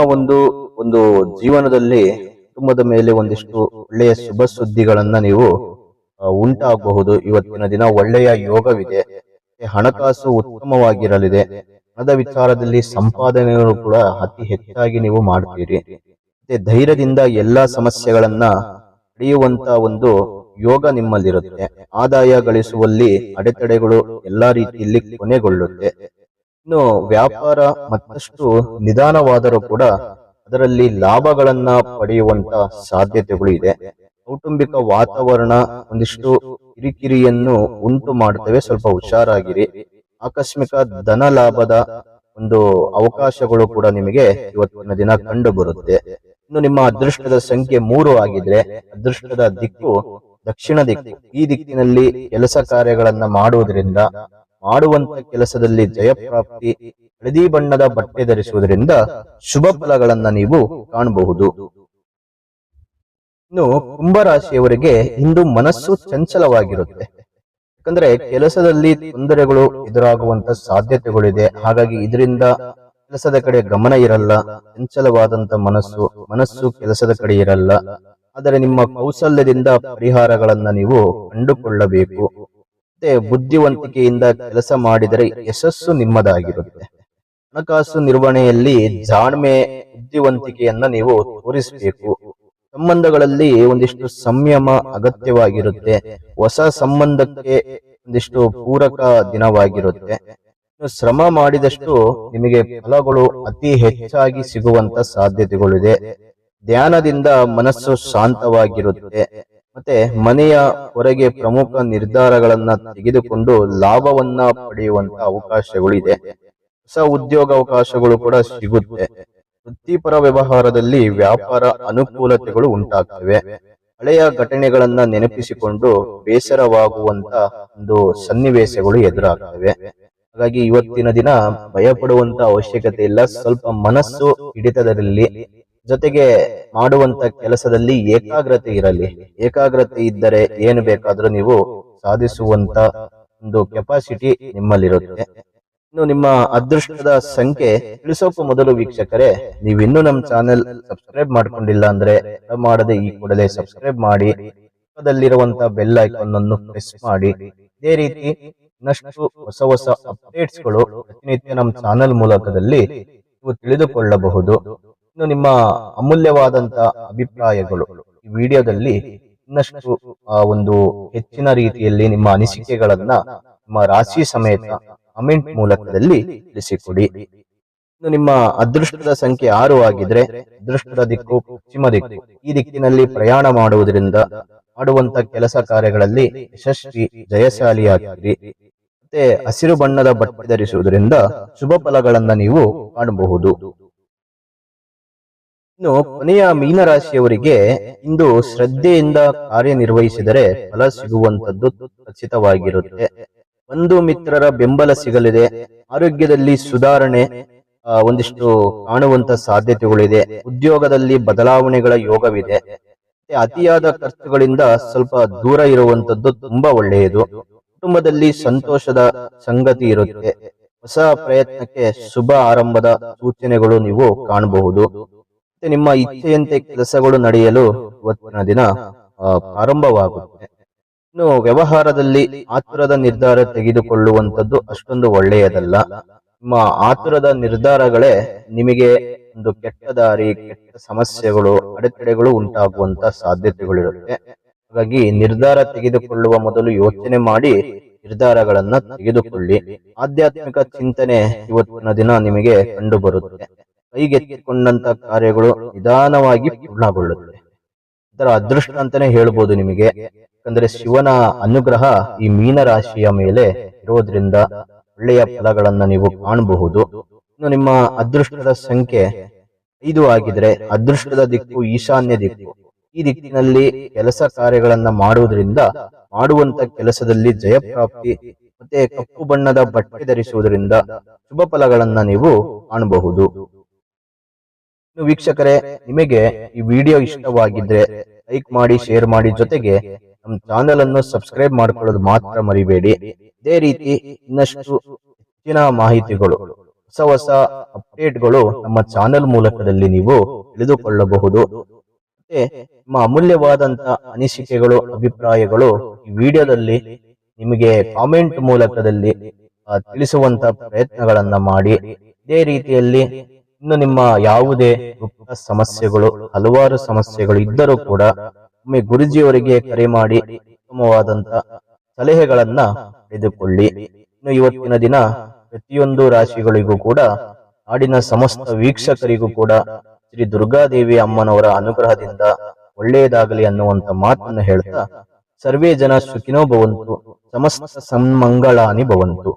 ಒಂದು ಜೀವನದಲ್ಲಿ ಕುಟುಂಬದ ಮೇಲೆ ಒಂದಿಷ್ಟು ಒಳ್ಳೆಯ ಶುಭ ಸುದ್ದಿಗಳನ್ನ ನೀವು ಉಂಟಾಗಬಹುದು. ಇವತ್ತಿನ ದಿನ ಒಳ್ಳೆಯ ಯೋಗವಿದೆ. ಹಣಕಾಸು ಉತ್ತಮವಾಗಿರಲಿದೆ. ಹಣದ ವಿಚಾರದಲ್ಲಿ ಸಂಪಾದನೆಗಳು ಕೂಡ ಅತಿ ಹೆಚ್ಚಾಗಿ ನೀವು ಮಾಡ್ತೀರಿ. ಮತ್ತೆ ಧೈರ್ಯದಿಂದ ಎಲ್ಲಾ ಸಮಸ್ಯೆಗಳನ್ನ ಪಡೆಯುವಂತ ಒಂದು ಯೋಗ ನಿಮ್ಮಲ್ಲಿರುತ್ತೆ. ಆದಾಯ ಗಳಿಸುವಲ್ಲಿ ಅಡೆತಡೆಗಳು ಎಲ್ಲಾ ರೀತಿಯಲ್ಲಿ ಕೊನೆಗೊಳ್ಳುತ್ತೆ. ಇನ್ನು ವ್ಯಾಪಾರ ಮತ್ತಷ್ಟು ನಿಧಾನವಾದರೂ ಕೂಡ ಅದರಲ್ಲಿ ಲಾಭಗಳನ್ನ ಪಡೆಯುವಂತ ಸಾಧ್ಯತೆಗಳು ಇದೆ. ಕೌಟುಂಬಿಕ ವಾತಾವರಣ ಒಂದಿಷ್ಟು ಕಿರಿಕಿರಿಯನ್ನು ಉಂಟು ಮಾಡ್ತವೆ, ಸ್ವಲ್ಪ ಹುಷಾರಾಗಿರಿ. ಆಕಸ್ಮಿಕ ಧನ ಲಾಭದ ಒಂದು ಅವಕಾಶಗಳು ಕೂಡ ನಿಮಗೆ ಇವತ್ತಿನ ದಿನ ಕಂಡು ಬರುತ್ತೆ. ಇನ್ನು ನಿಮ್ಮ ಅದೃಷ್ಟದ ಸಂಖ್ಯೆ 3 ಆಗಿದ್ರೆ ಅದೃಷ್ಟದ ದಿಕ್ಕು ದಕ್ಷಿಣ ದಿಕ್ಕು. ಈ ದಿಕ್ಕಿನಲ್ಲಿ ಕೆಲಸ ಕಾರ್ಯಗಳನ್ನ ಮಾಡುವುದರಿಂದ ಮಾಡುವಂತ ಕೆಲಸದಲ್ಲಿ ಜಯಪ್ರಾಪ್ತಿ, ಹಳದಿ ಬಣ್ಣದ ಬಟ್ಟೆ ಧರಿಸುವುದರಿಂದ ಶುಭ ಫಲಗಳನ್ನ ನೀವು ಕಾಣಬಹುದು. ಇನ್ನು ಕುಂಭರಾಶಿಯವರಿಗೆ ಇಂದು ಮನಸ್ಸು ಚಂಚಲವಾಗಿರುತ್ತೆ. ಯಾಕಂದ್ರೆ ಕೆಲಸದಲ್ಲಿ ತೊಂದರೆಗಳು ಎದುರಾಗುವಂತ ಸಾಧ್ಯತೆಗಳಿದೆ. ಹಾಗಾಗಿ ಇದರಿಂದ ಕೆಲಸದ ಕಡೆ ಗಮನ ಇರಲ್ಲ. ಚಂಚಲವಾದಂತ ಮನಸ್ಸು ಕೆಲಸದ ಕಡೆ ಇರಲ್ಲ. ಆದರೆ ನಿಮ್ಮ ಕೌಶಲ್ಯದಿಂದ ಪರಿಹಾರಗಳನ್ನ ನೀವು ಕಂಡುಕೊಳ್ಳಬೇಕು. ಮತ್ತೆ ಬುದ್ಧಿವಂತಿಕೆಯಿಂದ ಕೆಲಸ ಮಾಡಿದರೆ ಯಶಸ್ಸು ನಿಮ್ಮದಾಗಿರುತ್ತೆ. ಹಣಕಾಸು ನಿರ್ವಹಣೆಯಲ್ಲಿ ಜಾಣ್ಮೆ, ಬುದ್ಧಿವಂತಿಕೆಯನ್ನ ನೀವು ತೋರಿಸಬೇಕು. ಸಂಬಂಧಗಳಲ್ಲಿ ಒಂದಿಷ್ಟು ಸಂಯಮ ಅಗತ್ಯವಾಗಿರುತ್ತೆ. ಹೊಸ ಸಂಬಂಧಕ್ಕೆ ಒಂದಿಷ್ಟು ಪೂರಕ ದಿನವಾಗಿರುತ್ತೆ. ಶ್ರಮ ಮಾಡಿದಷ್ಟು ನಿಮಗೆ ಫಲಗಳು ಅತಿ ಹೆಚ್ಚಾಗಿ ಸಿಗುವಂತ ಸಾಧ್ಯತೆಗಳಿದೆ. ಧ್ಯಾನದಿಂದ ಮನಸ್ಸು ಶಾಂತವಾಗಿರುತ್ತೆ. ಮತ್ತೆ ಮನೆಯ ಹೊರಗೆ ಪ್ರಮುಖ ನಿರ್ಧಾರಗಳನ್ನ ತೆಗೆದುಕೊಂಡು ಲಾಭವನ್ನ ಪಡೆಯುವಂತ ಅವಕಾಶಗಳು ಇದೆ. ಹೊಸ ಉದ್ಯೋಗಾವಕಾಶಗಳು ಕೂಡ ಸಿಗುತ್ತೆ. ವೃತ್ತಿಪರ ವ್ಯವಹಾರದಲ್ಲಿ ವ್ಯಾಪಾರ ಅನುಕೂಲತೆಗಳು ಉಂಟಾಗ್ತವೆ. ಹಳೆಯ ಘಟನೆಗಳನ್ನ ನೆನಪಿಸಿಕೊಂಡು ಬೇಸರವಾಗುವಂತ ಒಂದು ಸನ್ನಿವೇಶಗಳು ಎದುರಾಗ್ತವೆ. ಹಾಗಾಗಿ ಇವತ್ತಿನ ದಿನ ಭಯಪಡುವಂತ ಅವಶ್ಯಕತೆ ಇಲ್ಲ. ಸ್ವಲ್ಪ ಮನಸ್ಸು ಹಿಡಿತದಲ್ಲಿ, ಜೊತೆಗೆ ಮಾಡುವಂತ ಕೆಲಸದಲ್ಲಿ ಏಕಾಗ್ರತೆ ಇರಲಿ. ಏಕಾಗ್ರತೆ ಇದ್ದರೆ ಏನು ಬೇಕಾದ್ರೂ ನೀವು ಸಾಧಿಸುವಂತ ಒಂದು ಕೆಪಾಸಿಟಿ ನಿಮ್ಮಲ್ಲಿರುತ್ತೆ. ಇನ್ನು ನಿಮ್ಮ ಅದೃಷ್ಟದ ಸಂಖ್ಯೆ ತಿಳಿಸೋಕು ಮೊದಲು ವೀಕ್ಷಕರೇ, ನೀವಿನ್ನೂ ನಮ್ಮ ಚಾನೆಲ್ ಸಬ್ಸ್ಕ್ರೈಬ್ ಮಾಡ್ಕೊಂಡಿಲ್ಲ ಅಂದ್ರೆ ಮಾಡದೆ ಈ ಕೂಡಲೇ ಸಬ್ಸ್ಕ್ರೈಬ್ ಮಾಡಿ, ಪಕ್ಕದಲ್ಲಿರುವಂತ ಬೆಲ್ ಐಕಾನ್ ಅನ್ನು ಪ್ರೆಸ್ ಮಾಡಿ. ಇದೇ ರೀತಿ ಇನ್ನಷ್ಟು ಹೊಸ ಅಪ್ಡೇಟ್ಸ್ಗಳು ಪ್ರತಿನಿತ್ಯ ನಮ್ಮ ಚಾನೆಲ್ ಮೂಲಕದಲ್ಲಿ ನೀವು ತಿಳಿದುಕೊಳ್ಳಬಹುದು. ಇನ್ನು ನಿಮ್ಮ ಅಮೂಲ್ಯವಾದಂತ ಅಭಿಪ್ರಾಯಗಳು ಈ ವಿಡಿಯೋದಲ್ಲಿ ಇನ್ನಷ್ಟು ಒಂದು ಹೆಚ್ಚಿನ ರೀತಿಯಲ್ಲಿ ನಿಮ್ಮ ಅನಿಸಿಕೆಗಳನ್ನ ನಿಮ್ಮ ರಾಶಿ ಸಮೇತ ಕಮೆಂಟ್ ಮೂಲಕದಲ್ಲಿ ತಿಳಿಸಿಕೊಡಿ. ಇನ್ನು ನಿಮ್ಮ ಅದೃಷ್ಟದ ಸಂಖ್ಯೆ 6 ಆಗಿದ್ರೆ ಅದೃಷ್ಟದ ದಿಕ್ಕು ಪಶ್ಚಿಮ ದಿಕ್ಕು. ಈ ದಿಕ್ಕಿನಲ್ಲಿ ಪ್ರಯಾಣ ಮಾಡುವುದರಿಂದ ಮಾಡುವಂತ ಕೆಲಸ ಕಾರ್ಯಗಳಲ್ಲಿ ಯಶಸ್ವಿ, ಜಯಶಾಲಿಯಾಗಿರಿ. ಮತ್ತೆ ಹಸಿರು ಬಣ್ಣದ ಬಟ್ಟೆ ಧರಿಸುವುದರಿಂದ ಶುಭ ಫಲಗಳನ್ನ ನೀವು ಕಾಣಬಹುದು. ಇನ್ನು ಕೊನೆಯ ಮೀನರಾಶಿಯವರಿಗೆ ಇಂದು ಶ್ರದ್ಧೆಯಿಂದ ಕಾರ್ಯನಿರ್ವಹಿಸಿದರೆ ಫಲ ಸಿಗುವಂತದ್ದು ಖಚಿತವಾಗಿರುತ್ತೆ. ಬಂಧು ಮಿತ್ರರ ಬೆಂಬಲ ಸಿಗಲಿದೆ. ಆರೋಗ್ಯದಲ್ಲಿ ಸುಧಾರಣೆ ಒಂದಿಷ್ಟು ಕಾಣುವಂತ ಸಾಧ್ಯತೆಗಳಿದೆ. ಉದ್ಯೋಗದಲ್ಲಿ ಬದಲಾವಣೆಗಳ ಯೋಗವಿದೆ. ಅತಿಯಾದ ಖರ್ಚುಗಳಿಂದ ಸ್ವಲ್ಪ ದೂರ ಇರುವಂತದ್ದು ತುಂಬಾ ಒಳ್ಳೆಯದು. ಕುಟುಂಬದಲ್ಲಿ ಸಂತೋಷದ ಸಂಗತಿ ಇರುತ್ತೆ. ಹೊಸ ಪ್ರಯತ್ನಕ್ಕೆ ಶುಭ ಆರಂಭದ ಸೂಚನೆಗಳು ನೀವು ಕಾಣಬಹುದು. ನಿಮ್ಮ ಇಚ್ಛೆಯಂತೆ ಕೆಲಸಗಳು ನಡೆಯಲು ಇವತ್ತಿನ ದಿನ ಪ್ರಾರಂಭವಾಗುತ್ತೆ. ಇನ್ನು ವ್ಯವಹಾರದಲ್ಲಿ ಆತುರದ ನಿರ್ಧಾರ ತೆಗೆದುಕೊಳ್ಳುವಂತದ್ದು ಅಷ್ಟೊಂದು ಒಳ್ಳೆಯದಲ್ಲ. ನಿಮ್ಮ ಆತುರದ ನಿರ್ಧಾರಗಳೇ ನಿಮಗೆ ಒಂದು ಕೆಟ್ಟ ದಾರಿ, ಕೆಟ್ಟ ಸಮಸ್ಯೆಗಳು, ಅಡೆತಡೆಗಳು ಉಂಟಾಗುವಂತ ಸಾಧ್ಯತೆಗಳಿರುತ್ತೆ. ಹಾಗಾಗಿ ನಿರ್ಧಾರ ತೆಗೆದುಕೊಳ್ಳುವ ಮೊದಲು ಯೋಚನೆ ಮಾಡಿ ನಿರ್ಧಾರಗಳನ್ನ ತೆಗೆದುಕೊಳ್ಳಿ. ಆಧ್ಯಾತ್ಮಿಕ ಚಿಂತನೆ ಇವತ್ತಿನ ದಿನ ನಿಮಗೆ ಕಂಡು ಬರುತ್ತೆ. ಕೈಗೆತ್ತಿಕೊಂಡಂತ ಕಾರ್ಯಗಳು ನಿಧಾನವಾಗಿ ಪೂರ್ಣಗೊಳ್ಳುತ್ತೆ. ಇದರ ಅದೃಷ್ಟ ಅಂತಾನೆ ಹೇಳ್ಬೋದು ನಿಮಗೆ. ಯಾಕಂದ್ರೆ ಶಿವನ ಅನುಗ್ರಹ ಈ ಮೀನರಾಶಿಯ ಮೇಲೆ ಇರೋದ್ರಿಂದ ಒಳ್ಳೆಯ ಫಲಗಳನ್ನ ನೀವು ಕಾಣಬಹುದು. ಇನ್ನು ನಿಮ್ಮ ಅದೃಷ್ಟದ ಸಂಖ್ಯೆ 5 ಆಗಿದ್ರೆ ಅದೃಷ್ಟದ ದಿಕ್ಕು ಈಶಾನ್ಯ ದಿಕ್ಕು. ಈ ದಿಕ್ಕಿನಲ್ಲಿ ಕೆಲಸ ಕಾರ್ಯಗಳನ್ನ ಮಾಡುವುದರಿಂದ ಮಾಡುವಂತ ಕೆಲಸದಲ್ಲಿ ಜಯಪ್ರಾಪ್ತಿ, ಮತ್ತೆ ಕಪ್ಪು ಬಣ್ಣದ ಬಟ್ಟೆ ಧರಿಸುವುದರಿಂದ ಶುಭ ಫಲಗಳನ್ನ ನೀವು ಕಾಣಬಹುದು. ಇನ್ನು ವೀಕ್ಷಕರೇ, ನಿಮಗೆ ಈ ವಿಡಿಯೋ ಇಷ್ಟವಾಗಿದ್ರೆ ಲೈಕ್ ಮಾಡಿ, ಶೇರ್ ಮಾಡಿ, ಜೊತೆಗೆ ನಮ್ಮ ಚಾನೆಲ್ ಅನ್ನು ಸಬ್ಸ್ಕ್ರೈಬ್ ಮಾಡ್ಕೊಳ್ಳೋದು ಮಾತ್ರ ಮರಿಬೇಡಿ. ಇದೇ ರೀತಿ ಇನ್ನಷ್ಟು ಹೆಚ್ಚಿನ ಮಾಹಿತಿಗಳು, ಹೊಸ ಅಪ್ಡೇಟ್ಗಳು ನಮ್ಮ ಚಾನೆಲ್ ಮೂಲಕದಲ್ಲಿ ನೀವು ತಿಳಿದುಕೊಳ್ಳಬಹುದು. ಮತ್ತೆ ನಿಮ್ಮ ಅಮೂಲ್ಯವಾದಂತ ಅನಿಸಿಕೆಗಳು, ಅಭಿಪ್ರಾಯಗಳು ಈ ವಿಡಿಯೋದಲ್ಲಿ ನಿಮಗೆ ಕಾಮೆಂಟ್ ಮೂಲಕದಲ್ಲಿ ತಿಳಿಸುವಂತ ಪ್ರಯತ್ನಗಳನ್ನ ಮಾಡಿ. ಇದೇ ರೀತಿಯಲ್ಲಿ ಇನ್ನು ನಿಮ್ಮ ಯಾವುದೇ ಗುಪ್ತ ಸಮಸ್ಯೆಗಳು, ಹಲವಾರು ಸಮಸ್ಯೆಗಳು ಇದ್ದರೂ ಕೂಡ ಒಮ್ಮೆ ಗುರುಜಿಯವರಿಗೆ ಕರೆ ಮಾಡಿ ಉತ್ತಮವಾದಂತ ಸಲಹೆಗಳನ್ನ ಪಡೆದುಕೊಳ್ಳಿ. ಇನ್ನು ಇವತ್ತಿನ ದಿನ ಪ್ರತಿಯೊಂದು ರಾಶಿಗಳಿಗೂ ಕೂಡ, ನಾಡಿನ ಸಮಸ್ತ ವೀಕ್ಷಕರಿಗೂ ಕೂಡ ಶ್ರೀ ದುರ್ಗಾದೇವಿ ಅಮ್ಮನವರ ಅನುಗ್ರಹದಿಂದ ಒಳ್ಳೆಯದಾಗಲಿ ಅನ್ನುವಂತ ಮಾತನ್ನು ಹೇಳ್ತಾ, ಸರ್ವೇ ಜನ ಸುಖಿನೋ ಭವಂತು, ಸಮಸ್ತ ಸನ್ಮಂಗಳಾನಿ ಭವಂತು.